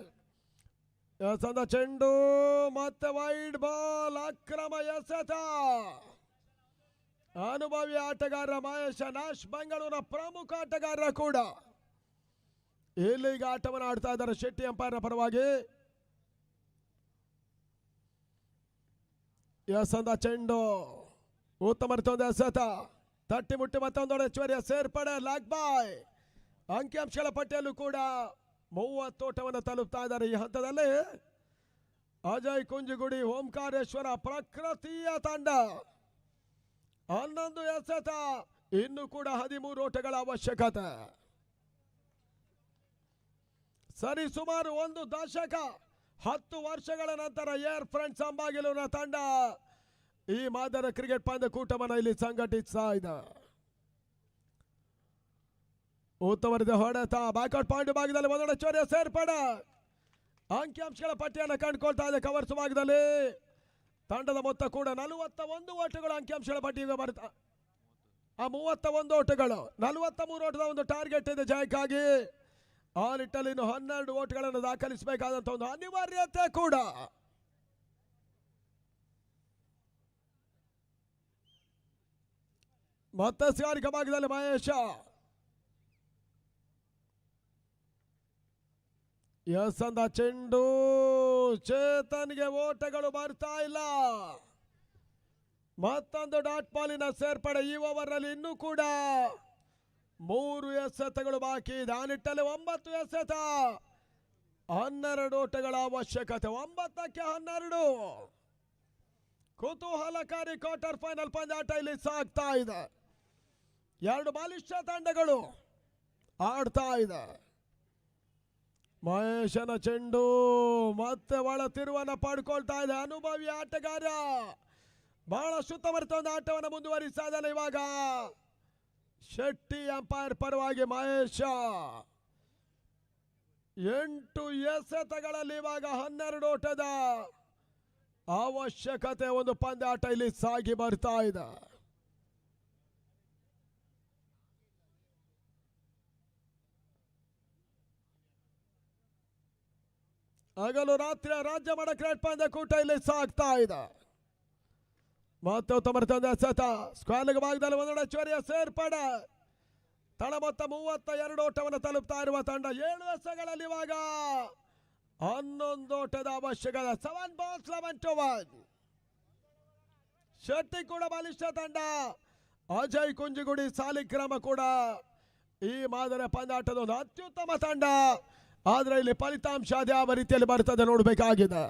ಸಂದ ಚೆಂಡು ಮತ್ತೆ ವೈಡ್ ಬಾಲ್. ಅಕ್ರಮ ಎಸೆತ. ಅನುಭವಿ ಆಟಗಾರ ಮಹೇಶ ನಾಶ್ ಬೆಂಗಳೂರಿನ ಪ್ರಮುಖ ಆಟಗಾರ ಕೂಡ ಇಲ್ಲಿಗ ಆಟವನ್ನು ಆಡ್ತಾ ಇದ್ದಾರೆ ಶೆಟ್ಟಿ ಅಂಪೈರ್ನ ಪರವಾಗಿ. ಸಂದ ಚೆಂಡು ಉತ್ತಮ ರೀತಿಯ ಎಸೆತ. ತಟ್ಟಿ ಮುಟ್ಟಿ ಮತ್ತೊಂದೊಡೆ ಹೆಚ್ಚುವರಿಯ ಸೇರ್ಪಡೆ. ಲಾಗ್ ಬಾಯ್. ಅಂಕಿಅಂಶಗಳ ಪಟ್ಟಿಯಲ್ಲೂ ಕೂಡ 30 ಓಟವನ್ನು ತಲುಪ್ತಾ ಇದ್ದಾರೆ. ಈ ಹಂತದಲ್ಲಿ ಅಜಯ್ ಕುಂಜುಗುಡಿ ಓಂಕಾರೇಶ್ವರ ಪ್ರಕೃತಿಯ ತಂಡ 11 ಎಸೆತ. ಇನ್ನು ಕೂಡ 13 ಓಟಗಳ ಅವಶ್ಯಕತೆ. ಸರಿ ಸುಮಾರು 1 ದಶಕ 10 ವರ್ಷಗಳ ನಂತರ ಏರ್ ಫ್ರೆಂಡ್ಸ್ ಅಂಬಾಗಿಲೂರಿನ ತಂಡ ಈ ಮಾದರಿ ಕ್ರಿಕೆಟ್ ಪಂದ್ಯಕೂಟವನ್ನು ಇಲ್ಲಿ ಸಂಘಟಿಸ್ತಾ ಇದೆ. ಉತ್ತಮ ರೀತಿಯ ಹೊಡೆತ. ಬ್ಯಾಕ್ಔಟ್ ಪಾಯಿಂಟ್ ಭಾಗದಲ್ಲಿ ಒಂದೊಡೆ ಚೋರಿಯ ಸೇರ್ಪಡೆ. ಅಂಕಿಅಂಶಗಳ ಪಟ್ಟಿಯನ್ನು ಕಂಡುಕೊಳ್ತಾ ಇದೆ ಕವರ್ಸ್ ಭಾಗದಲ್ಲಿ. ತಂಡದ ಮೊತ್ತ ಕೂಡ 41 ಓಟಗಳು ಅಂಕಿಅಂಶಗಳ ಪಟ್ಟಿಗೆ ಬರ್ತಾ. ಆ 31 ಓಟಗಳು 43 ಓಟದ ಒಂದು ಟಾರ್ಗೆಟ್ ಇದೆ ಜಯಕ್ಕಾಗಿ. ಆ ನಿಟ್ಟಲ್ಲಿ ಇನ್ನು 12 ಓಟ್ಗಳನ್ನು ದಾಖಲಿಸಬೇಕಾದಂತ ಒಂದು ಅನಿವಾರ್ಯತೆ ಕೂಡ. ಮತ್ತೆ ಸಿಗಾರಿಕಾ ಭಾಗದಲ್ಲಿ ಮಹೇಶ ಎಸ್ ಅಂದ ಚೆಂಡು ಚೇತನ್ಗೆ ಓಟಗಳು ಬರ್ತಾ ಇಲ್ಲ. ಮತ್ತೊಂದು ಡಾಟ್ ಬಾಲಿನ ಸೇರ್ಪಡೆ ಈ ಓವರ್ ನಲ್ಲಿ ಇನ್ನೂ ಕೂಡ 3 ಎಸೆತಗಳು ಬಾಕಿ ಇದೆ. ಆ ನಿಟ್ಟಲ್ಲಿ 9 ಎಸೆತ 12 ಓಟಗಳ ಅವಶ್ಯಕತೆ. 9ಕ್ಕೆ 12 ಕುತೂಹಲಕಾರಿ ಕ್ವಾರ್ಟರ್ ಫೈನಲ್ ಪಂದ್ಯಾಟ ಇಲ್ಲಿ ಸಾಗ್ತಾ ಇದೆ. 2 ಬಲಿಷ್ಠ ತಂಡಗಳು ಆಡ್ತಾ ಇದೆ. ಮಹೇಶನ ಚೆಂಡು ಮತ್ತೆ ಒಳ ತಿರುವನ್ನ ಪಡ್ಕೊಳ್ತಾ ಇದೆ. ಅನುಭವಿ ಆಟಗಾರ ಬಹಳ ಸುತ್ತಮುತ್ತ ಒಂದು ಆಟವನ್ನು ಮುಂದುವರಿಸ್ತಾ ಇದ್ದಾನೆ. ಇವಾಗ ಶೆಟ್ಟಿ ಅಂಪೈರ್ ಪರವಾಗಿ ಮಹೇಶ 8 ಎಸೆತಗಳಲ್ಲಿ ಇವಾಗ 12 ಓಟದ ಅವಶ್ಯಕತೆ. ಒಂದು ಪಂದ್ಯಾಟ ಇಲ್ಲಿ ಸಾಗಿ ಬರ್ತಾ ಇದೆ. ಹಗಲು ರಾತ್ರಿ ರಾಜ್ಯ ಮಟ್ಟ ಕ್ರಿಕೆಟ್ ಪಂದ್ಯ ಕೂಟ ಇಲ್ಲಿ ಸಾಗ್ತಾ ಇದೆ. ಮತ್ತೆ ಉತ್ತಮ ಎಸೆತ ಸ್ಕ್ವಾಲಿಗ ಭಾಗದಲ್ಲಿ ಒಂದೆಡೆ ಚೋರಿಯ ಸೇರ್ಪಡೆ. ತಳ ಮೊತ್ತ 32 ಓಟವನ್ನು ತಲುಪ್ತಾ ಇರುವ ತಂಡ 7 ಎಸೆಗಳಲ್ಲಿ ಇವಾಗ 11 ಓಟದ ಅವಶ್ಯಕತೆ. 7 balls 11 to 1. ಶೆಟ್ಟಿ ಕೂಡ ಬಲಿಷ್ಠ ತಂಡ. ಅಜಯ್ ಕುಂಜಿಗುಡಿ ಸಾಲಿಗ್ರಾಮ ಕೂಡ ಈ ಮಾದರಿಯ ಪಂದ್ಯಾಟದ ಒಂದು ಅತ್ಯುತ್ತಮ ತಂಡ. ಆದ್ರೆ ಇಲ್ಲಿ ಫಲಿತಾಂಶ ಯಾವ ರೀತಿಯಲ್ಲಿ ಬರ್ತದೆ ನೋಡಬೇಕಾಗಿದೆ.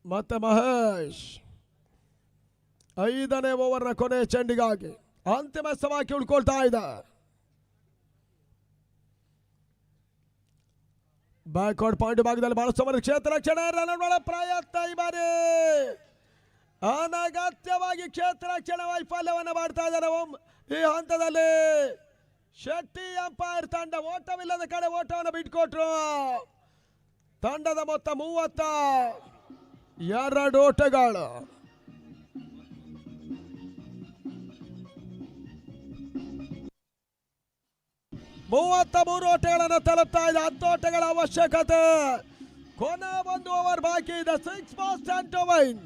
ಮತ್ತೆ ಮಹೇಶ್ 5ನೇ ಓವರ್ನ ಕೊನೆ ಚೆಂಡಿಗಾಗಿ ಅಂತಿಮ ಸವಾಕಿ ಉಳ್ಕೊಳ್ತಾ ಇದೆ. ಬ್ಯಾಕ್ವರ್ಡ್ ಪಾಯಿಂಟ್ ಭಾಗದಲ್ಲಿ ಬಹಳ ಸಮರ ಕ್ಷೇತ್ರ ರಕ್ಷಣೆ ರನ್ಗಳ ಪ್ರಯತ್ನ. ಈ ಬಾರಿ ಅನಗತ್ಯವಾಗಿ ಕ್ಷೇತ್ರ ರಕ್ಷಣೆ ವೈಫಲ್ಯವನ್ನು ಮಾಡ್ತಾ ಇದ್ದಾರೆ ಈ ಹಂತದಲ್ಲಿ. ಶೆಟ್ಟಿ ಅಂಪೈರ್ ತಂಡ ಓಟವಿಲ್ಲದ ಕಡೆ ಓಟವನ್ನು ಬಿಟ್ಕೊಟ್ರು. ತಂಡದ ಮೊತ್ತ 32 ಓಟಗಳು. ಓಟಗಳನ್ನು ತಲುಪ್ತಾ ಇದೆ. 10 ಓಟಗಳ ಅವಶ್ಯಕತೆ. ಕೊನೆ 1 ಓವರ್ ಬಾಕಿ ಇದೆ. 6 balls 10 to 1.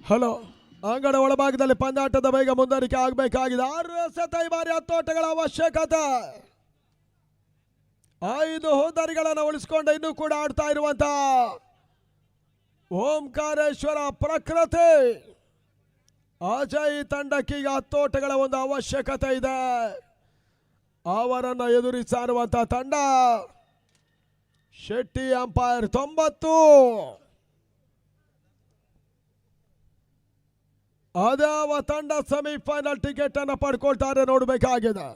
ಹಲೋ ಅಂಗಡ ಒಳಭಾಗದಲ್ಲಿ ಪಂದ್ಯಾಟದ ಬೇಗ ಮುಂದುವರಿಕೆ ಆಗಬೇಕಾಗಿದೆ. 6 ಎಸೆತ ಈ ಬಾರಿ 10 ಓಟಗಳ ಅವಶ್ಯಕತೆ. 5 ಹೋದಾರಿಗಳನ್ನು ಉಳಿಸಿಕೊಂಡು ಇನ್ನೂ ಕೂಡ ಆಡ್ತಾ ಇರುವಂತ ಓಂಕಾರೇಶ್ವರ ಪ್ರಕೃತಿ ಅಜಯ್ ತಂಡಕ್ಕೀಗ 10 ಓಟಗಳ ಒಂದು ಅವಶ್ಯಕತೆ ಇದೆ. ಅವರನ್ನು ಎದುರಿಸಿರುವಂತ ತಂಡ ಶೆಟ್ಟಿ ಅಂಪೈರ್ 90. ಅದಾವ ತಂಡ ಸೆಮಿಫೈನಲ್ ಟಿಕೆಟ್ ಅನ್ನು ಪಡ್ಕೊಳ್ತಾರೆ ನೋಡಬೇಕಾಗಿದೆ.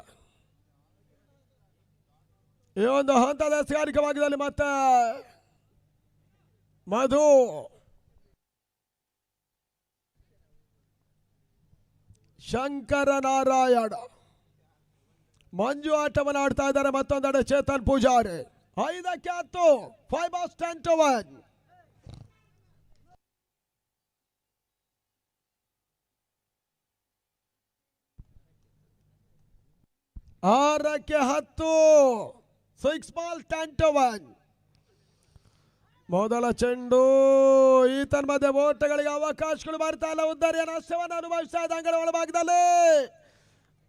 ಈ ಒಂದು ಹಂತದ ಎಸೆಗಾರಿಕೆ ಭಾಗದಲ್ಲಿ ಮತ್ತೆ ಮಧು ಶಂಕರ ನಾರಾಯಣ ಮಂಜು ಆಟವನ್ನು ಆಡ್ತಾ ಇದ್ದಾರೆ. ಮತ್ತೊಂದೆಡೆ Chetan Poojary 5ಕ್ಕೆ 10 5 balls 10 to 1. 6ಕ್ಕೆ 10 6 balls 10 to 1. ಮೊದಲ ಚೆಂಡು ಈತನ ಮಧ್ಯೆ ಓಟಗಳಿಗೆ ಅವಕಾಶಗಳು ಬರ್ತಾ ಇಲ್ಲ. ಉದ್ದರಿಯ ನಷ್ಟವನ್ನು ಅನುಭವಿಸ್ತಾ ಇದೆ ಅಂಗಡ ಒಳಭಾಗದಲ್ಲಿ.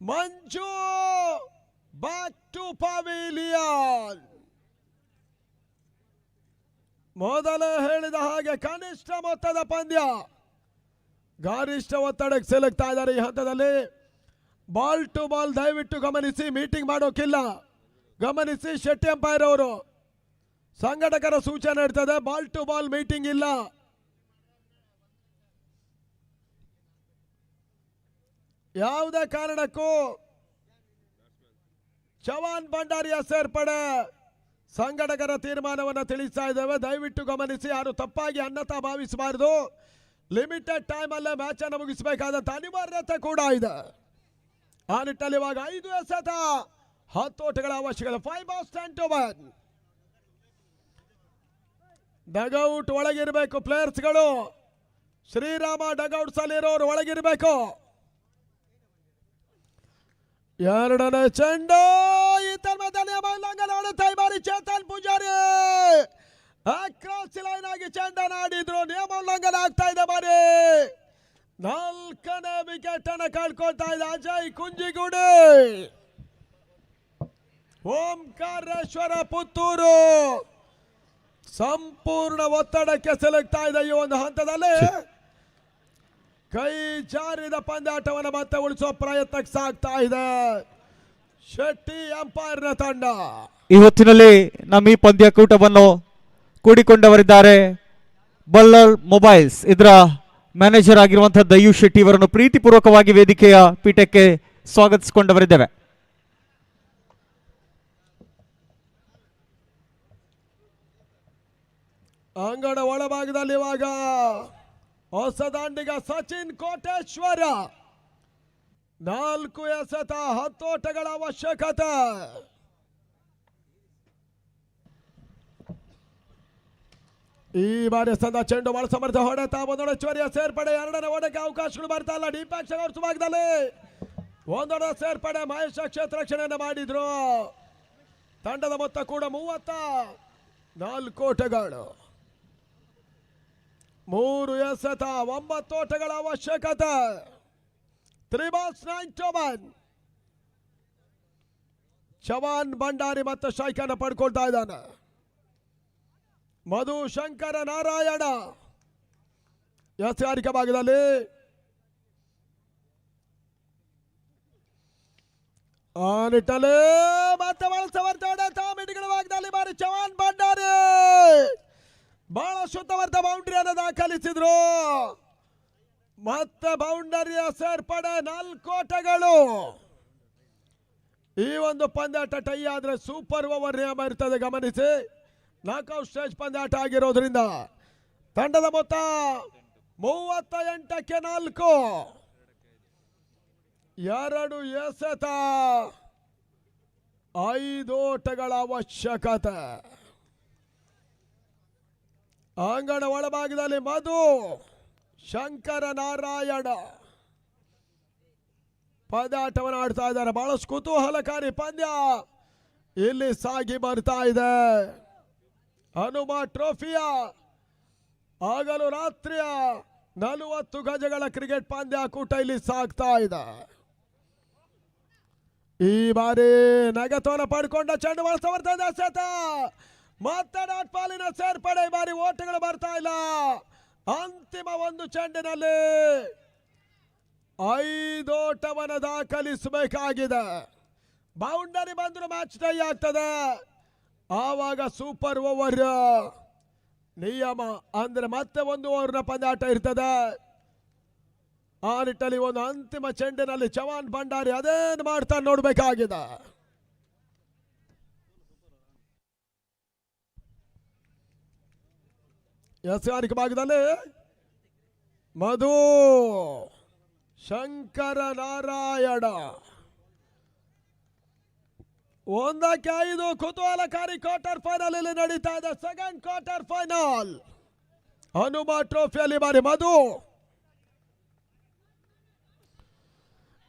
ಮಂಜು ಬ್ಯಾಕ್ ಟು ಪವಿಲಿಯನ್. ಮೊದಲೇ ಹೇಳಿದ ಹಾಗೆ ಕನಿಷ್ಠ ಮೊತ್ತದ ಪಂದ್ಯ, ಗರಿಷ್ಠ ಒತ್ತಡಕ್ಕೆ ಸಿಲುಕ್ತಾ ಇದ್ದಾರೆ ಈ ಹಂತದಲ್ಲಿ. ಬಾಲ್ ಟು ಬಾಲ್ ದಯವಿಟ್ಟು ಗಮನಿಸಿ, ಮೀಟಿಂಗ್ ಮಾಡೋಕ್ಕಿಲ್ಲ. ಗಮನಿಸಿ, ಶೆಟ್ಟಿ ಅಂಪೈರ್ ಅವರು ಸಂಘಟಕರ ಸೂಚನೆ ಇರ್ತದೆ, ಬಾಲ್ ಟು ಬಾಲ್ ಮೀಟಿಂಗ್ ಇಲ್ಲ. ಯಾವುದೇ ಕಾರಣಕ್ಕೂ ಚವಾನ್ ಭಂಡಾರಿಯ ಸೇರ್ಪಡೆ ಸಂಘಟಕರ ತೀರ್ಮಾನವನ್ನು ತಿಳಿಸ್ತಾ ಇದ್ದೇವೆ. ದಯವಿಟ್ಟು ಗಮನಿಸಿ, ಯಾರು ತಪ್ಪಾಗಿ ಅನ್ಯತಾ ಭಾವಿಸಬಾರದು. ಲಿಮಿಟೆಡ್ ಟೈಮ್ ಅಲ್ಲೇ ಮ್ಯಾಚ್ ಅನ್ನು ಮುಗಿಸಬೇಕಾದಂತ ಅನಿವಾರ್ಯತೆ ಕೂಡ ಇದೆ. ಆ ನಿಟ್ಟಲ್ಲಿ ಇವಾಗ 5 ಎಸೆತ 10 ಓಟಗಳ ಅವಶ್ಯಕತೆ. 5 balls 10 to 1. ಡಗೌಟ್ ಒಳಗಿರಬೇಕು ಪ್ಲೇಯರ್ಸ್ಗಳು. ಶ್ರೀರಾಮ ಡಗೌಟ್ಸ್ ಅಲ್ಲಿರೋರು ಒಳಗಿರಬೇಕು. ಎರಡನೇ ಚೆಂಡು ಉಲ್ಲಂಘನೆ ಬಾರಿ ಚೇತನ್ ಪೂಜಾರಿ ಕ್ರಾಸ್ ಲೈನ್ ಆಗಿ ಚೆಂಡನ್ನು ಆಡಿದ್ರು. ನಿಯಮ ಉಲ್ಲಂಘನೆ ಆಗ್ತಾ ಇದೆ ಬಾರಿ. 4ನೇ ವಿಕೆಟ್ ಅನ್ನು ಕಳ್ಕೊಳ್ತಾ ಇದೆ ಅಜಯ್ ಕುಂಜಿಗುಡಿ. ಓಂಕಾರೇಶ್ವರ ಪುತ್ತೂರು ಸಂಪೂರ್ಣ ಒತ್ತಡಕ್ಕೆ ಸಿಲುಕ್ತಾ ಇದೆ ಈ ಒಂದು ಹಂತದಲ್ಲಿ. ಕೈ ಜಾರಿದ ಪಂದ್ಯಾಟವನ್ನು ಮತ್ತೆ ಉಳಿಸುವ ಪ್ರಯತ್ನಕ್ಕೆ ಸಾಗ್ತಾ ಇದೆ ಶೆಟ್ಟಿ ಅಂಪೈರ್ನ ತಂಡ. ಈ ಹೊತ್ತಿನಲ್ಲಿ ನಮ್ಮ ಈ ಪಂದ್ಯಕೂಟವನ್ನು ಕೂಡಿಕೊಂಡವರಿದ್ದಾರೆ ಬಲ್ಲರ್ ಮೊಬೈಲ್ಸ್ ಇದರ ಮ್ಯಾನೇಜರ್ ಆಗಿರುವಂತಹ ದಯು ಶೆಟ್ಟಿ ಇವರನ್ನು ಪ್ರೀತಿಪೂರ್ವಕವಾಗಿ ವೇದಿಕೆಯ ಪೀಠಕ್ಕೆ ಸ್ವಾಗತಿಸಿಕೊಂಡವರಿದ್ದೇವೆ. ಅಂಗಡ ಒಳಭಾಗದಲ್ಲಿ ಇವಾಗ ಹೊಸದಾಂಡಿಗ ಸಚಿನ್ ಕೋಟೇಶ್ವರ 4 ಎಸೆತ 10 ಓಟಗಳ ಅವಶ್ಯಕತೆ. ಈ ಬಾರಿ ಸಂದ ಚೆಂಡು ಬಹಳ ಸಮರ್ಥ ಹೊಡೆತ ಒಂದೊಡೆಚ್ಚುವರಿಯ ಸೇರ್ಪಡೆ. 2ನೇ ಓಟಕ್ಕೆ ಅವಕಾಶಗಳು ಬರ್ತಾ ಇಲ್ಲ. ಡಿಪ್ಯಾಕ್ಷ ಭಾಗದಲ್ಲಿ ಒಂದೊಡ ಸೇರ್ಪಡೆ ಮಹೇಶ ಕ್ಷೇತ್ರ ರಕ್ಷಣೆಯನ್ನು ಮಾಡಿದ್ರು. ತಂಡದ ಮೊತ್ತ ಕೂಡ 34 ಓಟಗಳು. 3 ಎಸೆತ 9 ಓಟಗಳ ಅವಶ್ಯಕತೆ. 3 balls 9 to 1. ಚವಾನ್ ಭಂಡಾರಿ ಮತ್ತೆ ಸ್ಟ್ರೈಕ್ ಅನ್ನು ಪಡ್ಕೊಳ್ತಾ ಇದ್ದಾನೆ. ಮಧು ಶಂಕರ ನಾರಾಯಣ ಎಸೆಗಾರಿಕೆ ಭಾಗದಲ್ಲಿ ಆ ನಿಟ್ಟಲ್ಲಿ ಮತ್ತೆ ಮಿಡಿಗಳ ಭಾಗದಲ್ಲಿ ಬಾರಿ ಚವಾನ್ ಭಂಡಾರಿ ಬಹಳ ಶುದ್ಧವಾದ ಬೌಂಡ್ರಿಯನ್ನು ದಾಖಲಿಸಿದ್ರು. ಮತ್ತೆ ಬೌಂಡರಿಯ ಸೇರ್ಪಡೆ 4 ಓಟಗಳು. ಈ ಒಂದು ಪಂದ್ಯಾಟ ಟೈ ಆದ್ರೆ ಸೂಪರ್ ಓವರ್ ನಿಯಮ ಇರ್ತದೆ. ಗಮನಿಸಿ, ನಾಕ್ಔಟ್ ಸ್ಟೇಜ್ ಪಂದ್ಯಾಟ ಆಗಿರೋದ್ರಿಂದ ತಂಡದ ಮೊತ್ತ 38ಕ್ಕೆ 4. 2 ಎಸೆತ 5 ಓಟಗಳ ಅವಶ್ಯಕತೆ. ಅಂಗಣ ಒಳಭಾಗದಲ್ಲಿ ಮಧು ಶಂಕರ ನಾರಾಯಣ ಪಂದ್ಯಾಟವನ್ನು ಆಡ್ತಾ ಇದ್ದಾರೆ. ಬಹಳಷ್ಟು ಕುತೂಹಲಕಾರಿ ಪಂದ್ಯ ಇಲ್ಲಿ ಸಾಗಿ ಬರ್ತಾ ಇದೆ. ಹನುಮ ಟ್ರೋಫಿಯ ಆಗಲು ರಾತ್ರಿಯ 40 ಗಜಗಳ ಕ್ರಿಕೆಟ್ ಪಂದ್ಯಾಕೂಟ ಇಲ್ಲಿ ಸಾಗ್ತಾ ಇದೆ. ಈ ಬಾರಿ ನಗತವನ್ನು ಪಡ್ಕೊಂಡ ಚೆಂಡು ಬಹಳ ಸಮರ್ಥ ಎಸೆತ ಮತ್ತೆ ಡಾಟ್ ಪಾಲಿನ ಸೇರ್ಪಡೆ. ಈ ಬಾರಿ ಓಟಗಳು ಬರ್ತಾ ಇಲ್ಲ. ಅಂತಿಮ ಒಂದು ಚೆಂಡಿನಲ್ಲಿ 5 ಓಟವನ್ನು ದಾಖಲಿಸಬೇಕಾಗಿದೆ. ಬೌಂಡರಿ ಬಂದರೂ ಮ್ಯಾಚ್ ಟೈ ಆಗ್ತದೆ. ಆವಾಗ ಸೂಪರ್ ಓವರ್ ನಿಯಮ ಅಂದ್ರೆ ಮತ್ತೆ 1 ಓವರ್ನ ಪಂದ್ಯಾಟ ಇರ್ತದೆ. ಆ ನಿಟ್ಟಲ್ಲಿ ಒಂದು ಅಂತಿಮ ಚೆಂಡಿನಲ್ಲಿ ಚವಾನ್ ಭಂಡಾರಿ ಅದೇನು ಮಾಡ್ತಾ ನೋಡಬೇಕಾಗಿದೆ. ಎಸೆಗಾರಿಕೆ ಭಾಗದಲ್ಲಿ ಮಧು ಶಂಕರ ನಾರಾಯಣ 1ಕ್ಕೆ 5 ಕುತೂಹಲಕಾರಿ ಕ್ವಾರ್ಟರ್ ಫೈನಲ್ ಇಲ್ಲಿ ನಡೀತಾ ಇದೆ. ಸೆಕೆಂಡ್ ಕ್ವಾರ್ಟರ್ ಫೈನಲ್ ಹನುಮ ಟ್ರೋಫಿಯಲ್ಲಿ ಬಾರಿ ಮಧು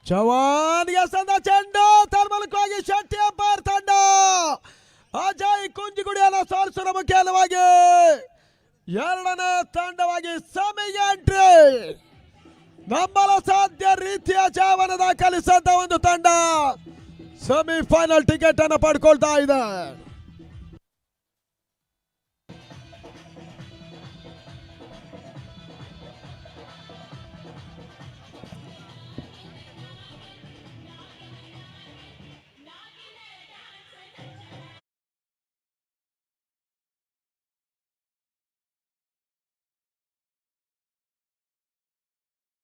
ಚವಾನ್ಗೆ ಸಂದ ಚೆಂಡು ತರ್ಮಲಕ್ಕಾಗಿ ಶೆಟ್ಟಿ ಅಂಪೈರ್ ತಂಡ ಅಜಯ್ ಕುಂಜಿಗುಡಿಯನ್ನು ಸೋಲಿಸುವ ಮುಖ್ಯವಾಗಿ 2ನೇ ತಂಡವಾಗಿ ಸೆಮಿಗೆ ಎಂಟ್ರಿ. ನಂಬಲು ಸಾಧ್ಯ ರೀತಿಯ ಜಯವನ್ನು ದಾಖಲಿಸಿದ ಒಂದು ತಂಡ ಸೆಮಿಫೈನಲ್ ಟಿಕೆಟ್ ಅನ್ನು ಪಡ್ಕೊಳ್ತಾ ಇದೆ.